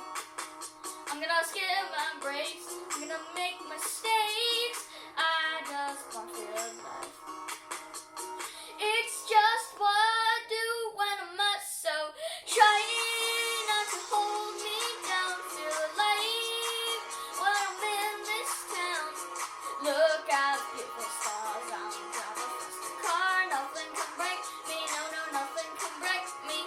I'm gonna skip my breaks. I'm gonna make mistakes. I just want to feel alive. It's just what I do when I'm not so. Try not to hold me down. Feel alive when I'm in this town. Look at the beautiful stars. I'm driving fast a car. Nothing can break me. No, no, nothing can break me.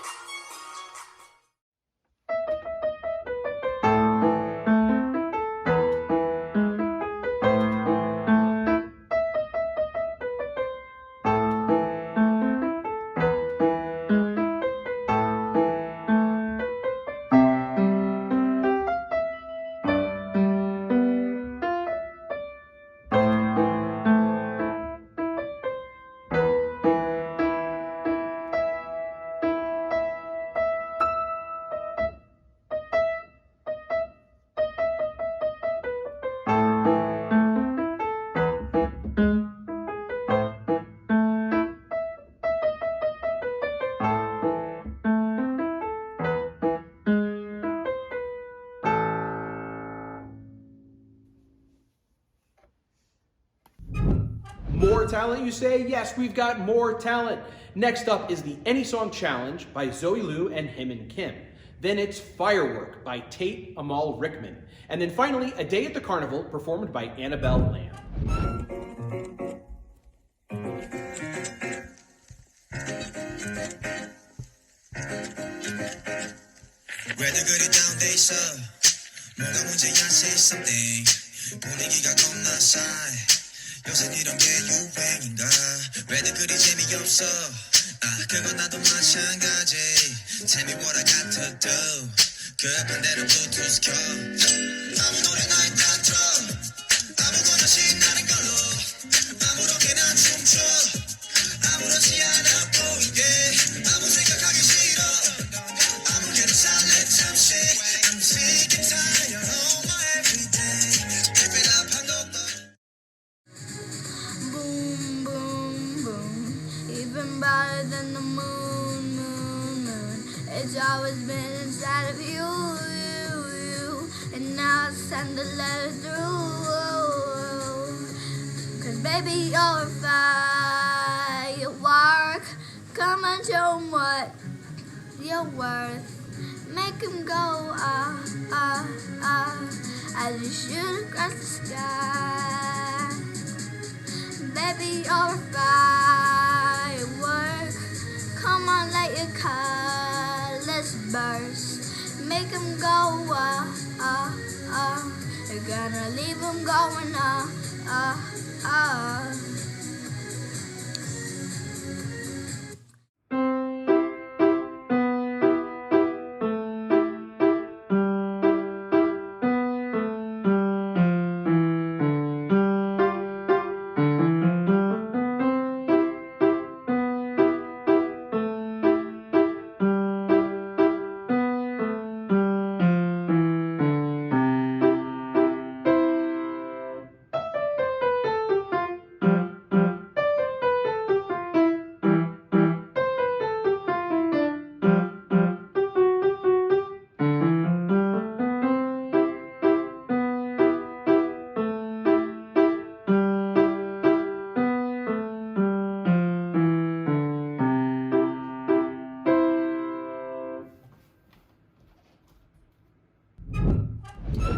More talent, you say? Yes, we've got more talent. Next up is the Any Song Challenge by Zoe Liu and Him and Kim. Then it's Firework by Tate Amal Rickman. And then finally, A Day at the Carnival, performed by Annabelle Lamb. 왜들 그리 다운돼 있어 뭐가 문제야 say something 분위기가 겁나 싸해 요새 이런 게 유행인가 왜들 그리 재미없어 그건 나도 마찬가지 Tell me what I got to do 급한 대로 블루투스 켜 아무 노래나 일단 틀어 아무거나 신나는 걸로 아무렇게나 춤춰 아무렇지 않아 보이게 아무 생각하기 싫어 아무개나 살래 잠시 I'm sick and tired of my everyday every lap 한 것도 Boom, boom, boom. Even brighter than the moon, moon, moon. It's always been inside of you, you, you. And now it's time to let it through. 'Cause baby, you're a firework. Come and show 'em what you're worth. Make 'em go, ah, ah, ah. As you shoot across the sky. Baby, you're a firework. Come on, let your colors burst. Make 'em go, ah, ah, ah. You're gonna leave 'em going, ah, ah, ah.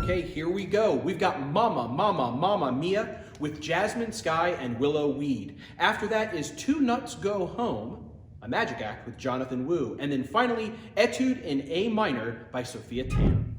Okay, here we go. We've got Mama, Mama, Mama Mia with Jasmine Sky and Willow Weed. After that is Two Nuts Go Home, a magic act with Jonathan Wu. And then finally, Etude in A minor by Sophia Tam.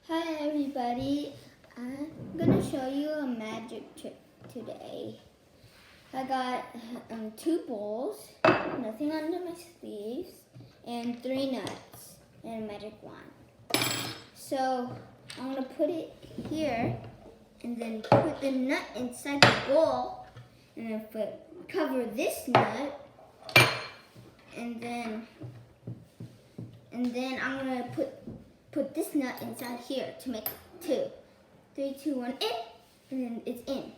Hi everybody, I'm gonna show you a magic trick today. I got 2 bowls, nothing under my sleeves, and 3 nuts, and a magic wand. So I'm gonna put it here, and then put the nut inside the bowl, and then cover this nut, and then I'm gonna put this nut inside here to make 2. 3, 2, 1, in, and then it's in.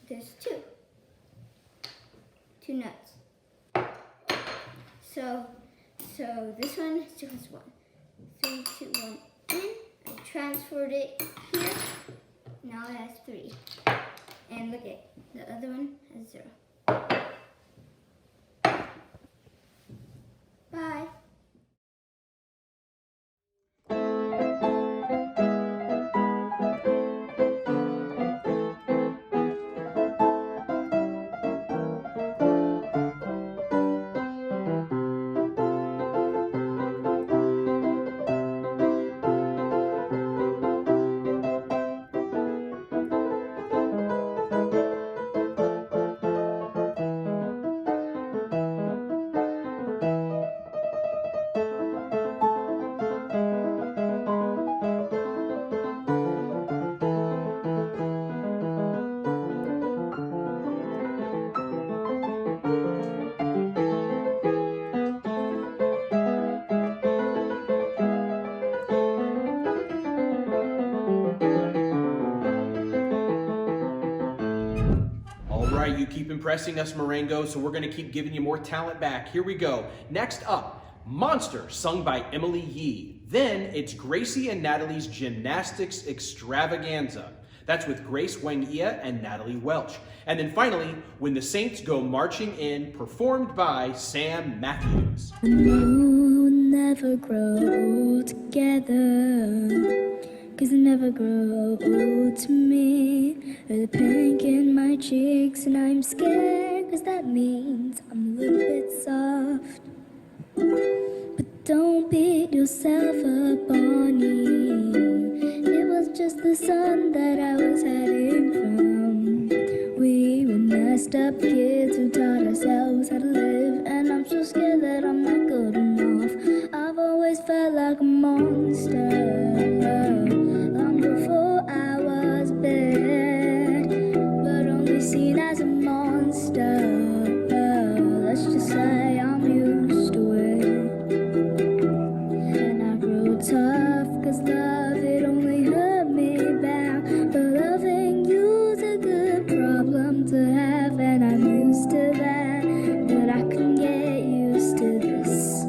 There's 2 nuts. So this one still has 1. 3, 2, 1, in. I transferred it here. Now it has 3. And look at the other one has 0. Bye. You keep impressing us, Marengo, so we're going to keep giving you more talent back. Here we go. Next up, Monster, sung by Emily Yee. Then it's Gracie and Natalie's Gymnastics Extravaganza. That's with Grace Wang-Ia and Natalie Welch. And then finally, When the Saints Go Marching In, performed by Sam Matthews. The moon will never grow together, 'cause it never grow old to me. With a pink in my cheeks and I'm scared, 'cause that means I'm a little bit soft. But don't beat yourself up, Bonnie. It was just the sun that I was hiding from. We were messed up kids who taught ourselves how to live, and I'm so scared that I'm not good enough. I've always felt like a monster long before I was bad, but only seen as a monster. Let's just say I'm used to it. And I grew tough, 'cause love, it only hurt me back. But loving you's a good problem to have, and I'm used to that. But I can get used to this.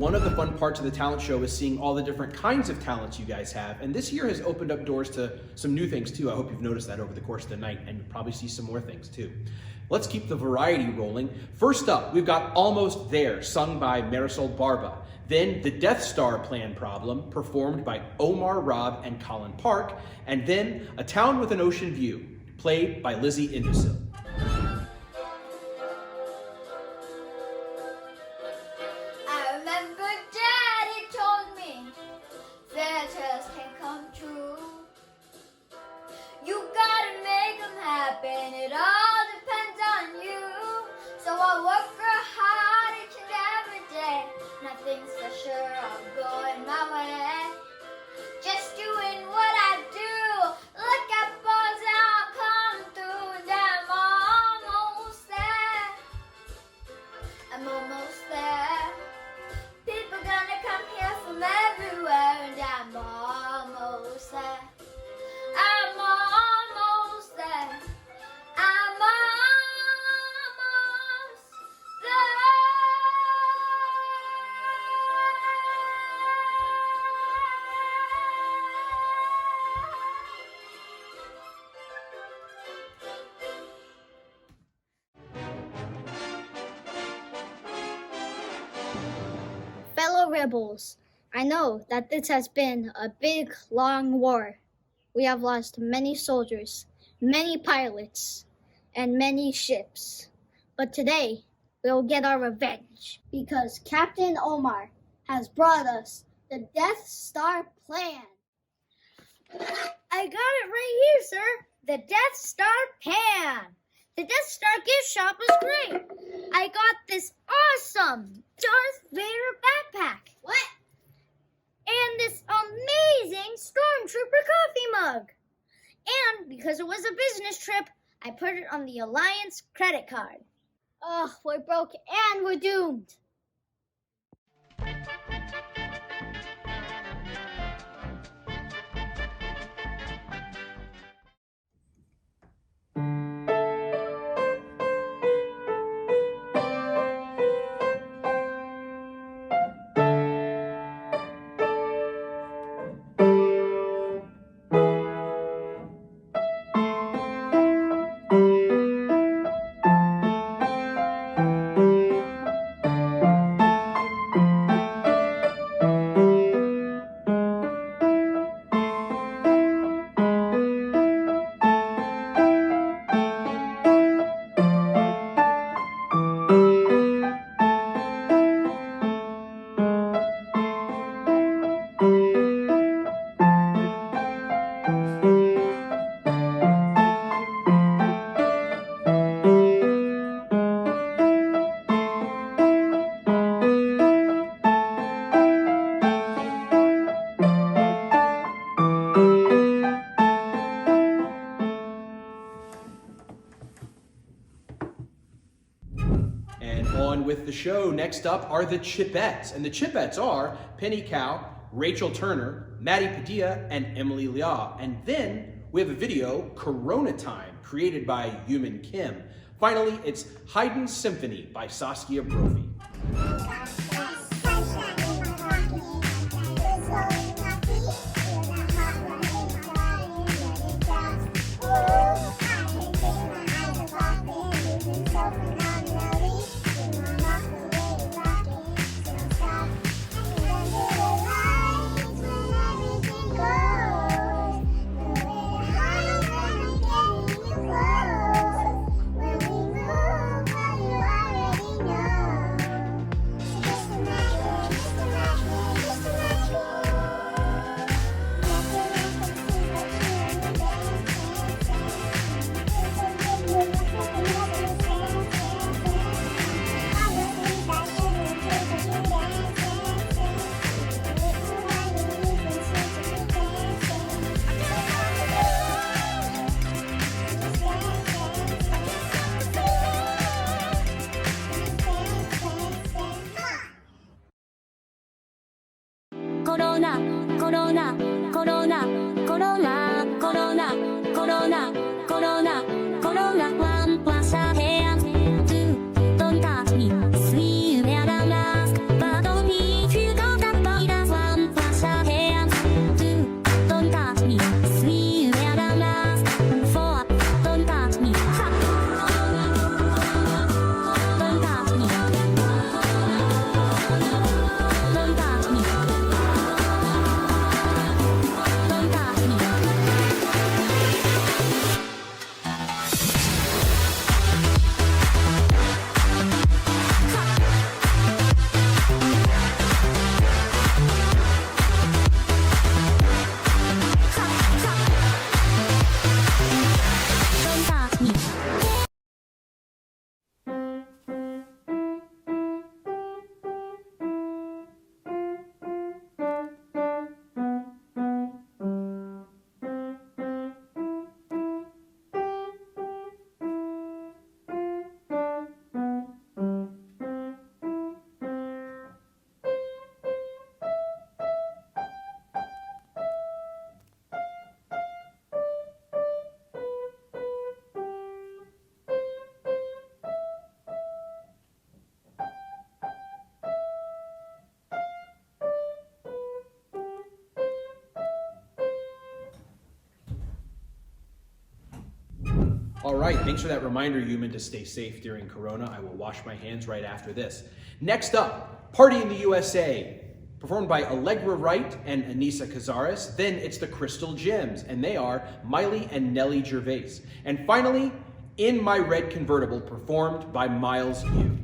One of the fun parts of the talent show is seeing all the different kinds of talents you guys have. And this year has opened up doors to some new things too. I hope you've noticed that over the course of the night, and you'll probably see some more things too. Let's keep the variety rolling. First up, we've got Almost There, sung by Marisol Barba. Then The Death Star Plan Problem, performed by Omar Robb and Colin Park. And then A Town with an Ocean View, played by Lizzie Indusil. I remember Daddy told me fairy tales can come true. You gotta make them happen, it all depends on you. So I work for hard each and every day. Nothing's for sure, I'm going my way. Just doing what I do. Look at balls now come through, and I'm almost there. I'm almost there. People gonna come here from everywhere, and I'm almost there. I'm almost there. I'm almost there. Fellow rebels, I know that this has been a big, long war. We have lost many soldiers, many pilots, and many ships. But today, we'll get our revenge because Captain Omar has brought us the Death Star Plan. I got it right here, sir. The Death Star Plan. The Death Star gift shop is great. I got this awesome Darth Vader backpack. What? And this amazing Stormtrooper coffee mug. And because it was a business trip, I put it on the Alliance credit card. Ugh, we're broke and we're doomed. With the show, next up are the Chipettes. And the Chipettes are Penny Cow, Rachel Turner, Maddie Padilla, and Emily Liao. And then we have a video, Corona Time, created by Yumin Kim. Finally, it's Haydn's Symphony by Saskia Brophy. Corona, Corona, Corona, Corona, Corona, Corona, Corona, Corona. One wash your hands, two, don't touch me. 3, wear a mask, but don't be right, thanks for that reminder, Human, to stay safe during Corona. I will wash my hands right after this. Next up, Party in the USA, performed by Allegra Wright and Anissa Cazares. Then it's the Crystal Gems, and they are Miley and Nellie Gervais. And finally, In My Red Convertible, performed by Miles Yu.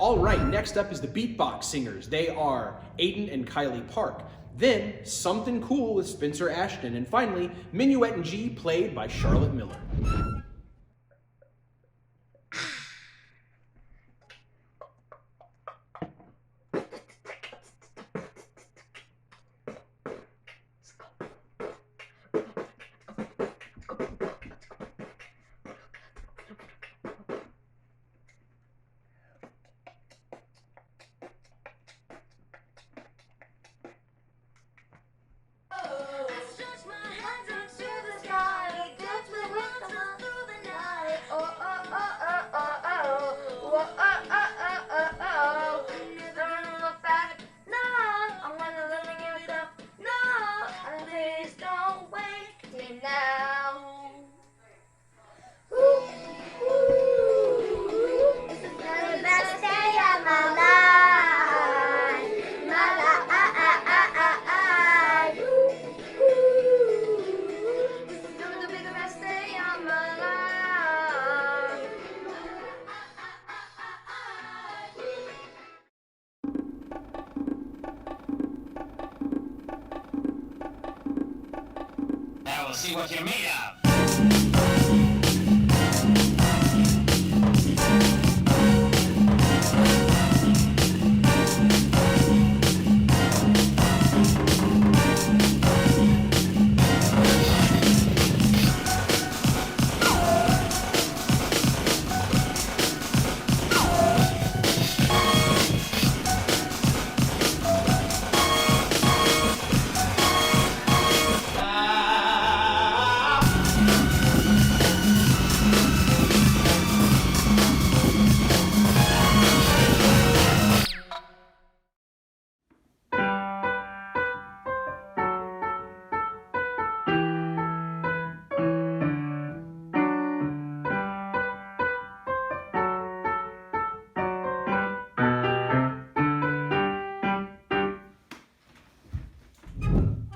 All right, next up is the Beatbox Singers. They are Aiden and Kylie Park. Then, Something Cool with Spencer Ashton. And finally, Minuet and G, played by Charlotte Miller. Now we'll see what you're made of.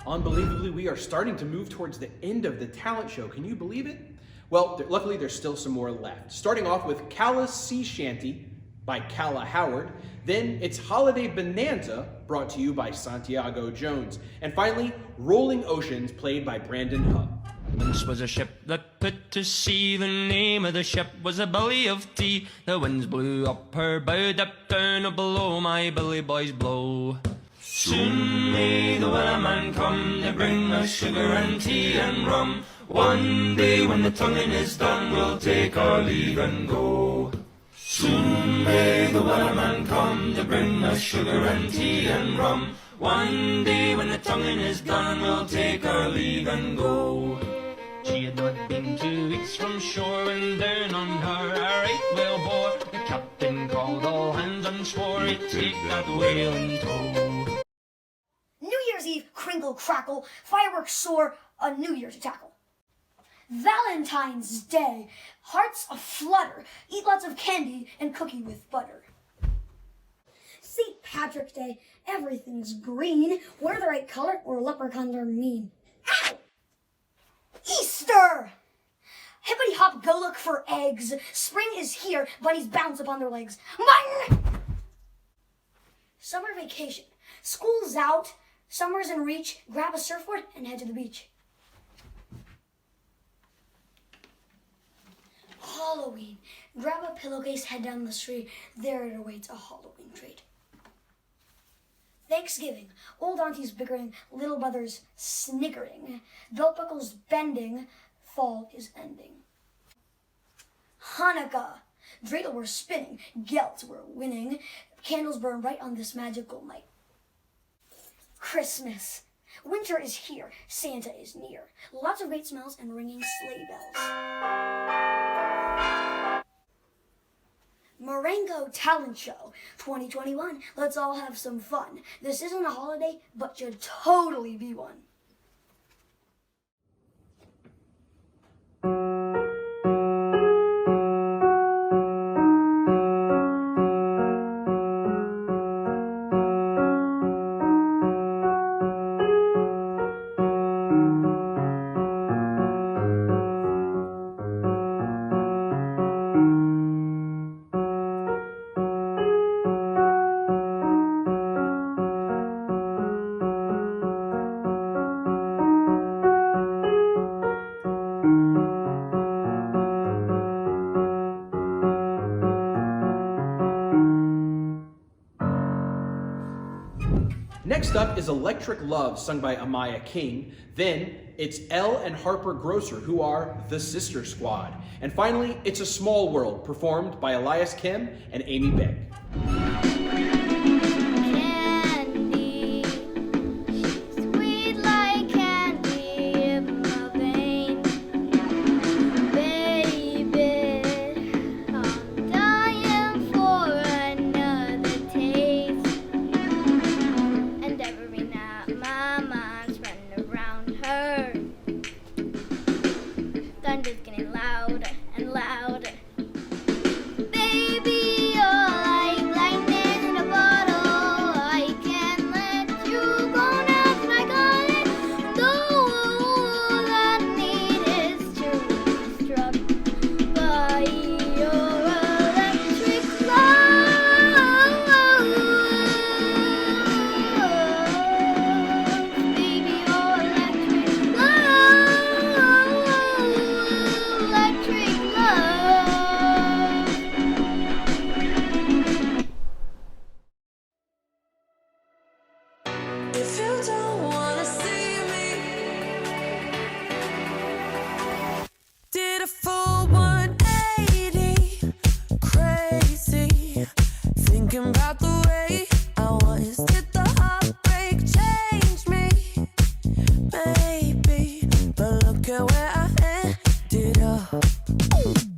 Unbelievably, we are starting to move towards the end of the talent show. Can you believe it? Well, luckily there's still some more left. Starting off with Calla's Sea Shanty by Calla Howard. Then it's Holiday Bonanza, brought to you by Santiago Jones. And finally, Rolling Oceans, played by Brandon Hubb. Once was a ship that put to sea. The name of the ship was a Billy of Tea. The winds blew up her bow, dipped down below, my Billy boys blow. Soon may the wellerman come to bring us sugar and tea and rum. One day when the tonguing is done, we'll take our leave and go. Soon may the wellerman come to bring us sugar and tea and rum. One day when the tonguing is done, we'll take our leave and go. She had not been 2 weeks from shore when down on her a right whale bore. The captain called all hands and swore he'd take that whale in tow. New Year's Eve, crinkle, crackle, fireworks soar, a new year to tackle. Valentine's Day, hearts aflutter, eat lots of candy and cookie with butter. St. Patrick's Day, everything's green, wear the right color or leprechauns are mean. Ow! Easter! Hippity hop, go look for eggs. Spring is here, bunnies bounce upon their legs. Mine! Summer vacation, school's out, summer's in reach, grab a surfboard and head to the beach. Halloween, grab a pillowcase, head down the street, there it awaits a Halloween treat. Thanksgiving, old aunties bickering, little brothers sniggering, belt buckles bending, fall is ending. Hanukkah, dreidel were spinning, gelts were winning, candles burn bright on this magical night. Christmas, winter is here, Santa is near, lots of great smells and ringing sleigh bells. Marengo Talent Show 2021. Let's all have some fun. This isn't a holiday, but should totally be one. Next up is Electric Love, sung by Amaya King. Then it's Elle and Harper Grosser, who are the Sister Squad. And finally, It's a Small World, performed by Elias Kim and Amy Beck. Thunder's getting louder and louder. Baby, you're like lightning in a bottle. I can't let you go now 'cause I got it. All I need is to be struck by your electric love. Baby, your electric love. Electric love. If you don't wanna see me, did a full 180, crazy, thinking about the way I was. Did the heartbreak change me? Maybe, but look at where I ended up.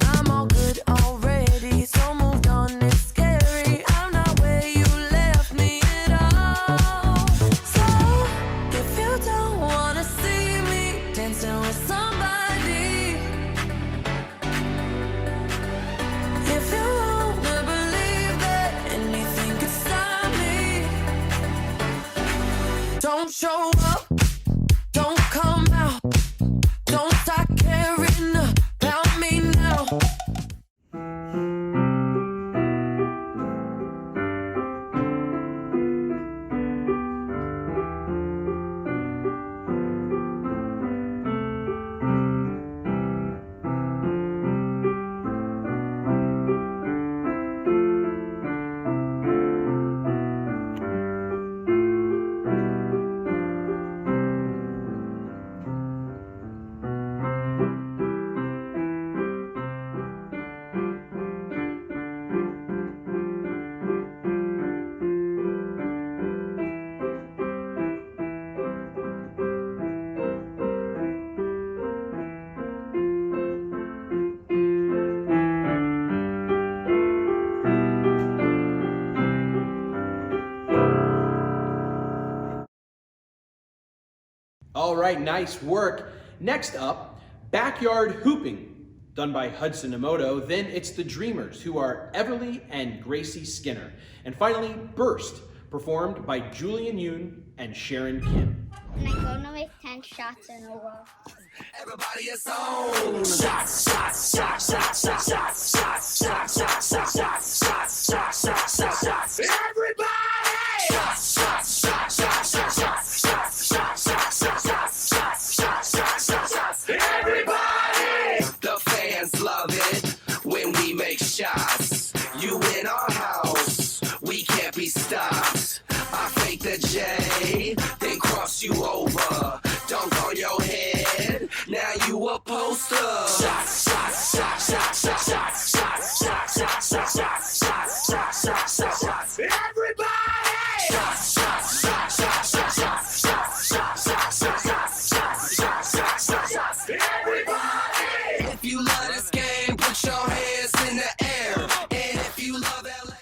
I'm all good already, so moved on. It's scary. I'm not where you left me at all. So if you don't wanna see me dancing with somebody, if you wanna believe that anything could stop me, don't show up All right, nice work. Next up, backyard hooping, done by Hudson Emoto. Then it's the Dreamers, who are Everly and Gracie Skinner. And finally, Burst, performed by Julian Yoon and Sharon Kim. And I'm gonna make 10 shots in a row. Everybody is on. Shots, shots, shots, shots, shots, shots, shots, shots, shots, shots, shots, shots, shots, shots, shots, shots. Everybody! Shots, shots, shots, shots, shots, shots, shots, shots, shots, shots, shots, shots, shots, shots, shots. Everybody! The fans love it when we make shots. You in our house, we can't be stopped. I fake the J, then cross you over. Dunk on your head, now you a poster. Shots, shots, shots, shots, shots, shots, shots, shots, shots, shots, shots, shots, shots, shots, shots, shots. Everybody! Shots, shots, shots, shots, shots, shots, shots, shots, shots, shots, shots, shots, shots, shots, shots. Everybody! If you love this game, put your hands in the air. And if you love LA.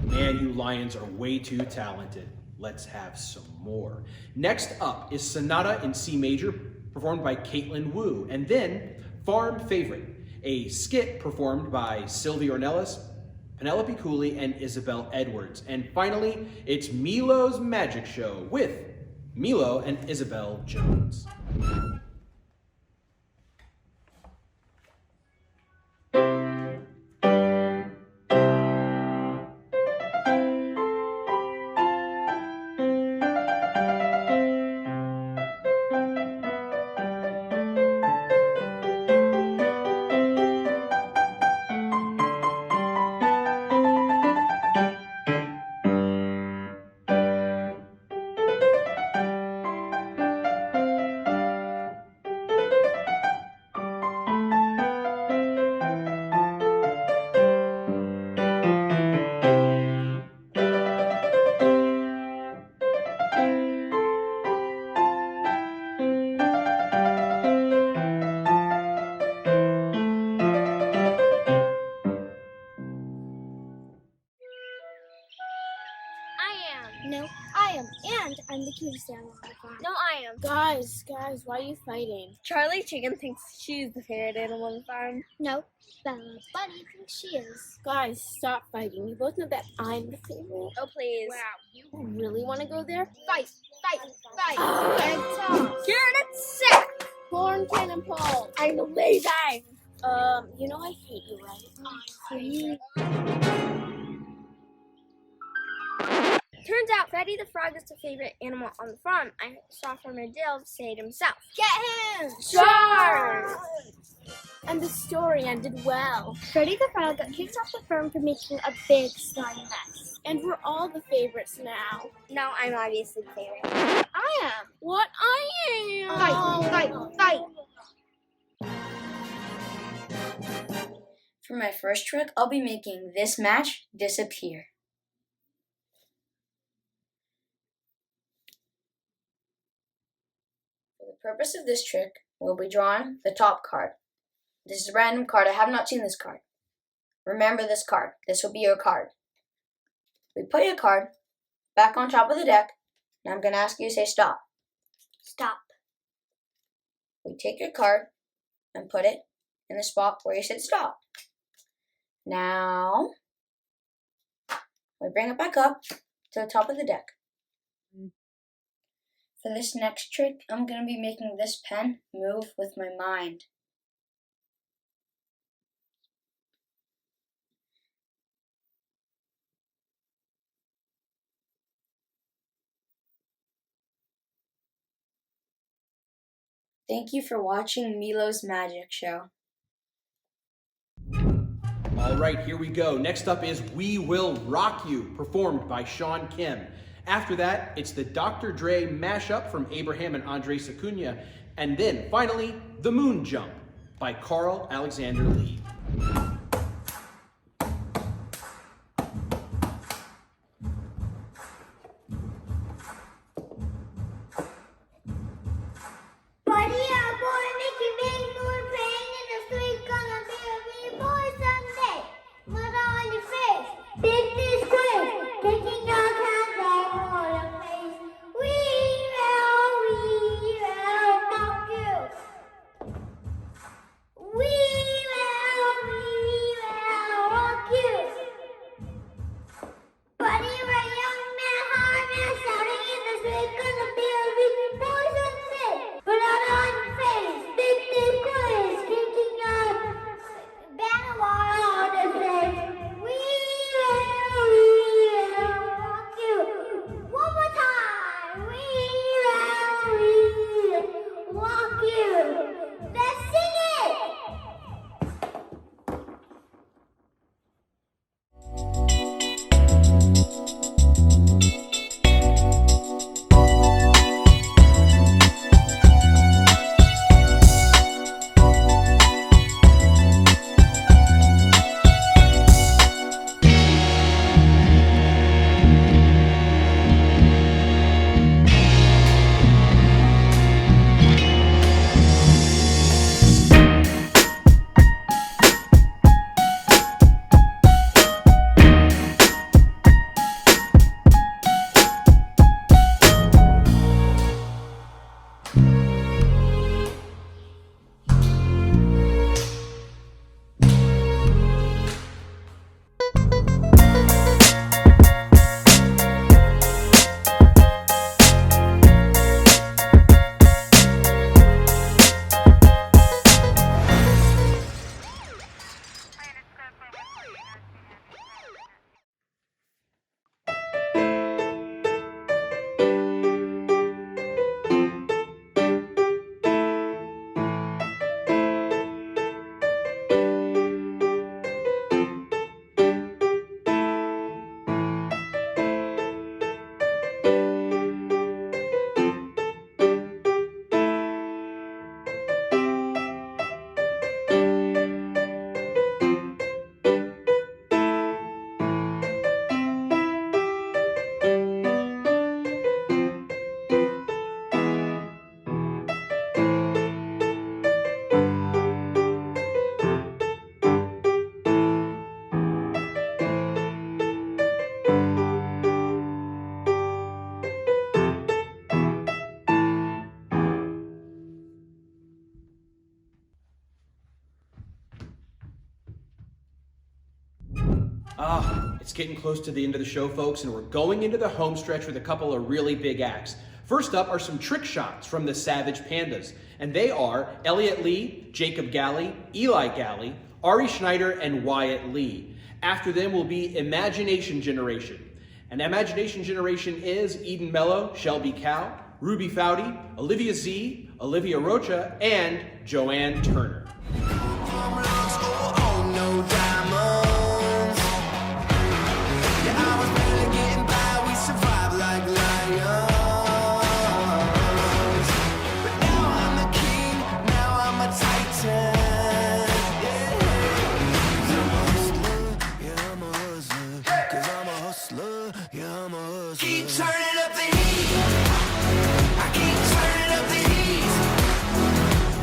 Man, you Lions are way too talented. Let's have some more. Next up is Sonata in C Major, performed by Caitlin Wu. And then Farm Favorite, a skit performed by Sylvie Ornelas, Penelope Cooley, and Isabel Edwards. And finally, it's Milo's Magic Show with Milo and Isabel Jones. No, I am. And I'm the cutest animal on the farm. No, I am. Guys, why are you fighting? Charlie Chicken thinks she's the favorite animal on the farm. No, Bella Bunny thinks she is. Guys, stop fighting. You both know that I'm the favorite. Oh, please. Wow, you really want to go there? Fight! Red Top! Here at 6! Corn cannon pole. I'm amazing! You know I hate you, right? Turns out Freddy the Frog is the favorite animal on the farm. I saw Farmer Dill say it himself. Get him! Charge! And the story ended well. Freddy the Frog got kicked off the farm for making a big slime mess. And we're all the favorites now. No, I'm obviously the favorite. I am. What I am. Fight! For my first trick, I'll be making this match disappear. For the purpose of this trick, we'll be drawing the top card. This is a random card. I have not seen this card. Remember this card. This will be your card. We put your card back on top of the deck, and I'm going to ask you to say stop. Stop. We take your card and put it in the spot where you said stop. Now, we bring it back up to the top of the deck. For this next trick, I'm going to be making this pen move with my mind. Thank you for watching Milo's Magic Show. All right, here we go. Next up is We Will Rock You, performed by Sean Kim. After that, it's the Dr. Dre mashup from Abraham and Andres Acuna. And then, finally, The Moon Jump by Carl Alexander Lee. It's getting close to the end of the show, folks, and we're going into the home stretch with a couple of really big acts. First up are some trick shots from the Savage Pandas, and they are Elliot Lee, Jacob Galley, Eli Galley, Ari Schneider, and Wyatt Lee. After them will be Imagination Generation. And Imagination Generation is Eden Mello, Shelby Cow, Ruby Foudy, Olivia Z, Olivia Rocha, and Joanne Turner. Keep turning up the heat. I keep turning up the heat.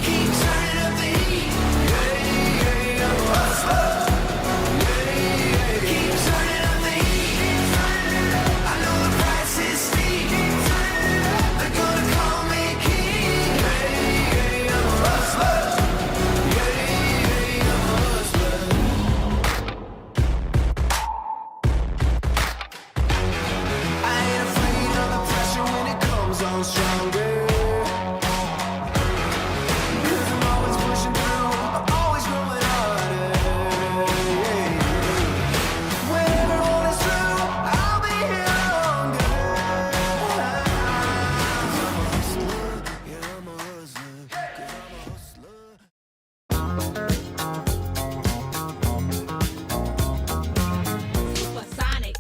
Keep turning up the heat. Yeah, I'm a hustler. Yeah, keep turning up the heat. I know the price is steep. They're gonna call me king. Yeah, I'm a hustler. Yeah, I'm a hustler. I ain't afraid of the pressure when it comes on stronger. 'Cause I'm always pushing through, I'm always growing harder. When everyone is through, I'll be here longer. I'm a hustler, yeah, I'm a hustler. 'Cause I'm a hustler. Supersonic.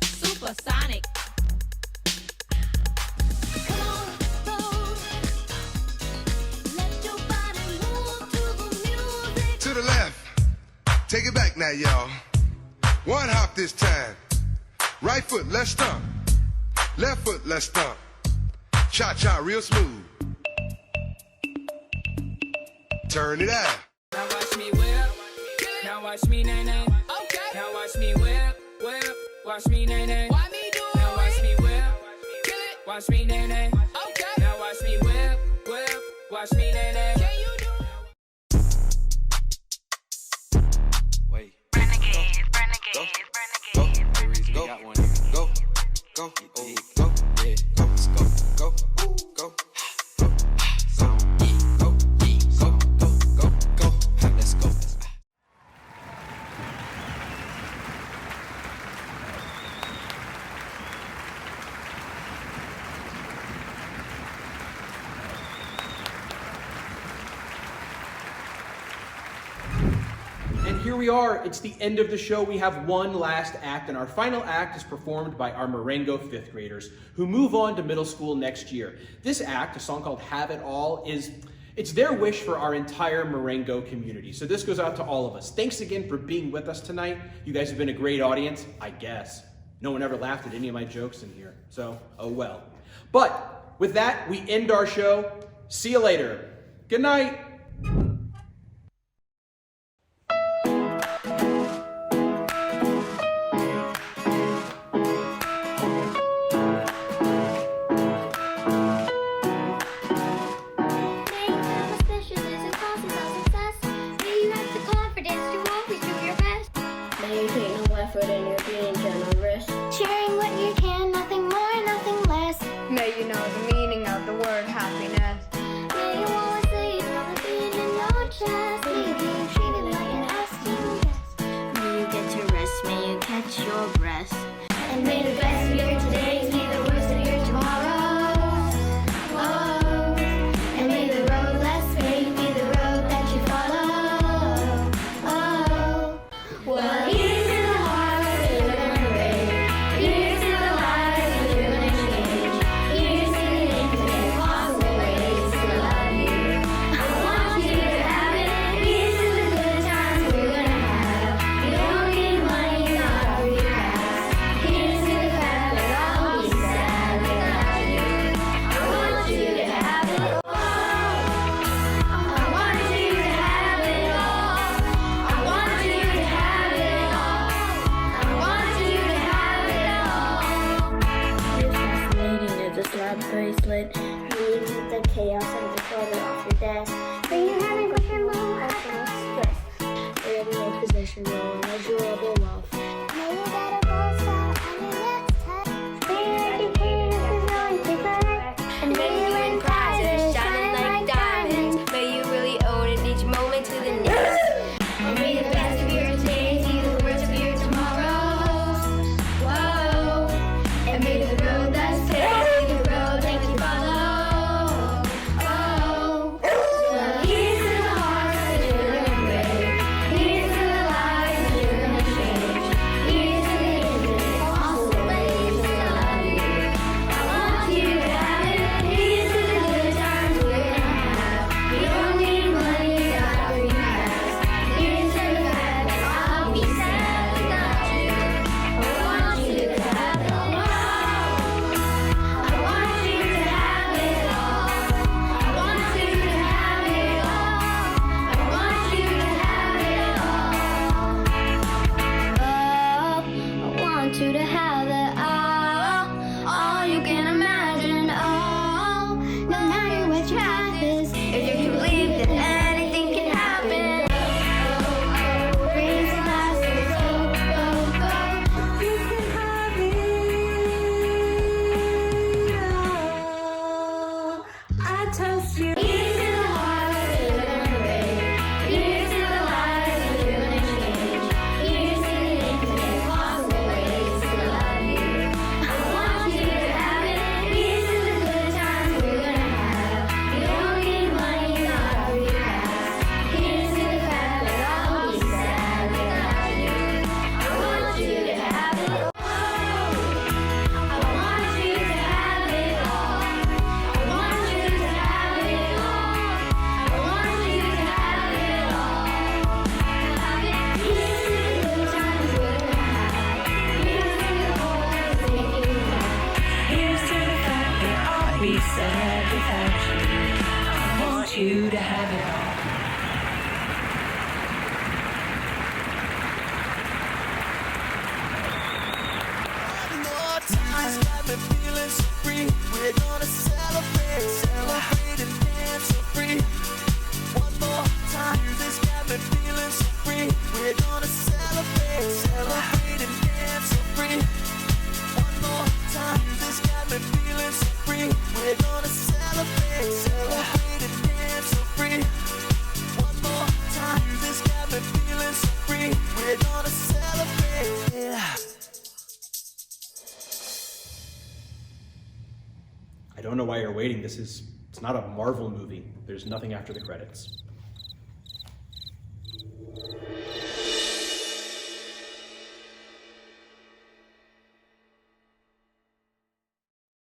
Supersonic. To the left, take it back now, y'all. One hop this time. Right foot, let's stomp. Left foot, let's stomp. Cha-cha, real smooth. Turn it out. Now watch me whip. Now watch me nay nay. Okay. Now watch me whip, whip. Watch me nay nay. Why me do it? Now watch me whip. Watch me nay nay. Okay. Now watch me whip, whip. Watch me nay nay. Can you do it? Wait. Renegade, renegade, renegade. Go. Got one. Go. Go. Oh, go. Yeah. Go. Let's go. Go. Go. Let's go. And here we are, it's the end of the show. We have one last act, and our final act is performed by our Marengo 5th graders who move on to middle school next year. This act, a song called Have It All, it's their wish for our entire Marengo community. So this goes out to all of us. Thanks again for being with us tonight. You guys have been a great audience, I guess. No one ever laughed at any of my jokes in here, so oh well. But with that, we end our show. See you later. Good night. Sharing what you can, nothing more, nothing less. May you know the meaning of the word happiness. May you always say it's not a beat in your chest. May you be treated like an asking guest. May you get to rest, may you catch your breath. And may the best of your today be the worst of your tomorrow. Oh, and may the road less paved be the road that you follow. Oh, well, here's to the hearts that are gonna break. Here's to the lives that you're gonna change. Here's to the infinite possible ways to love you. I want you to have it. Here's to the good times we're gonna have. You don't need money, not for your past. Here's to the fact that I'll be sad without you. I want you to have it all. I want you to have it all. I want you to have it all. I want you to have it all. You're fascinating as a slab bracelet. Leave with the chaos and the clutter off your desk. When you're having question low, I feel stress. You're in no possession, no immeasurable wealth. May you get a gold star on your next test. can't be sad without you. I want you to have it all. One more time, got me feeling so free. We're gonna celebrate, celebrate and dance so free. One more time, this got me feeling so free. We're gonna celebrate, celebrate and dance so free. One more time, this got me feeling so free. We're gonna celebrate, celebrate and dance so free. One more time, this got me feeling so free. We're gonna celebrate, yeah. I don't know why you're waiting. It's not a Marvel movie. There's nothing after the credits.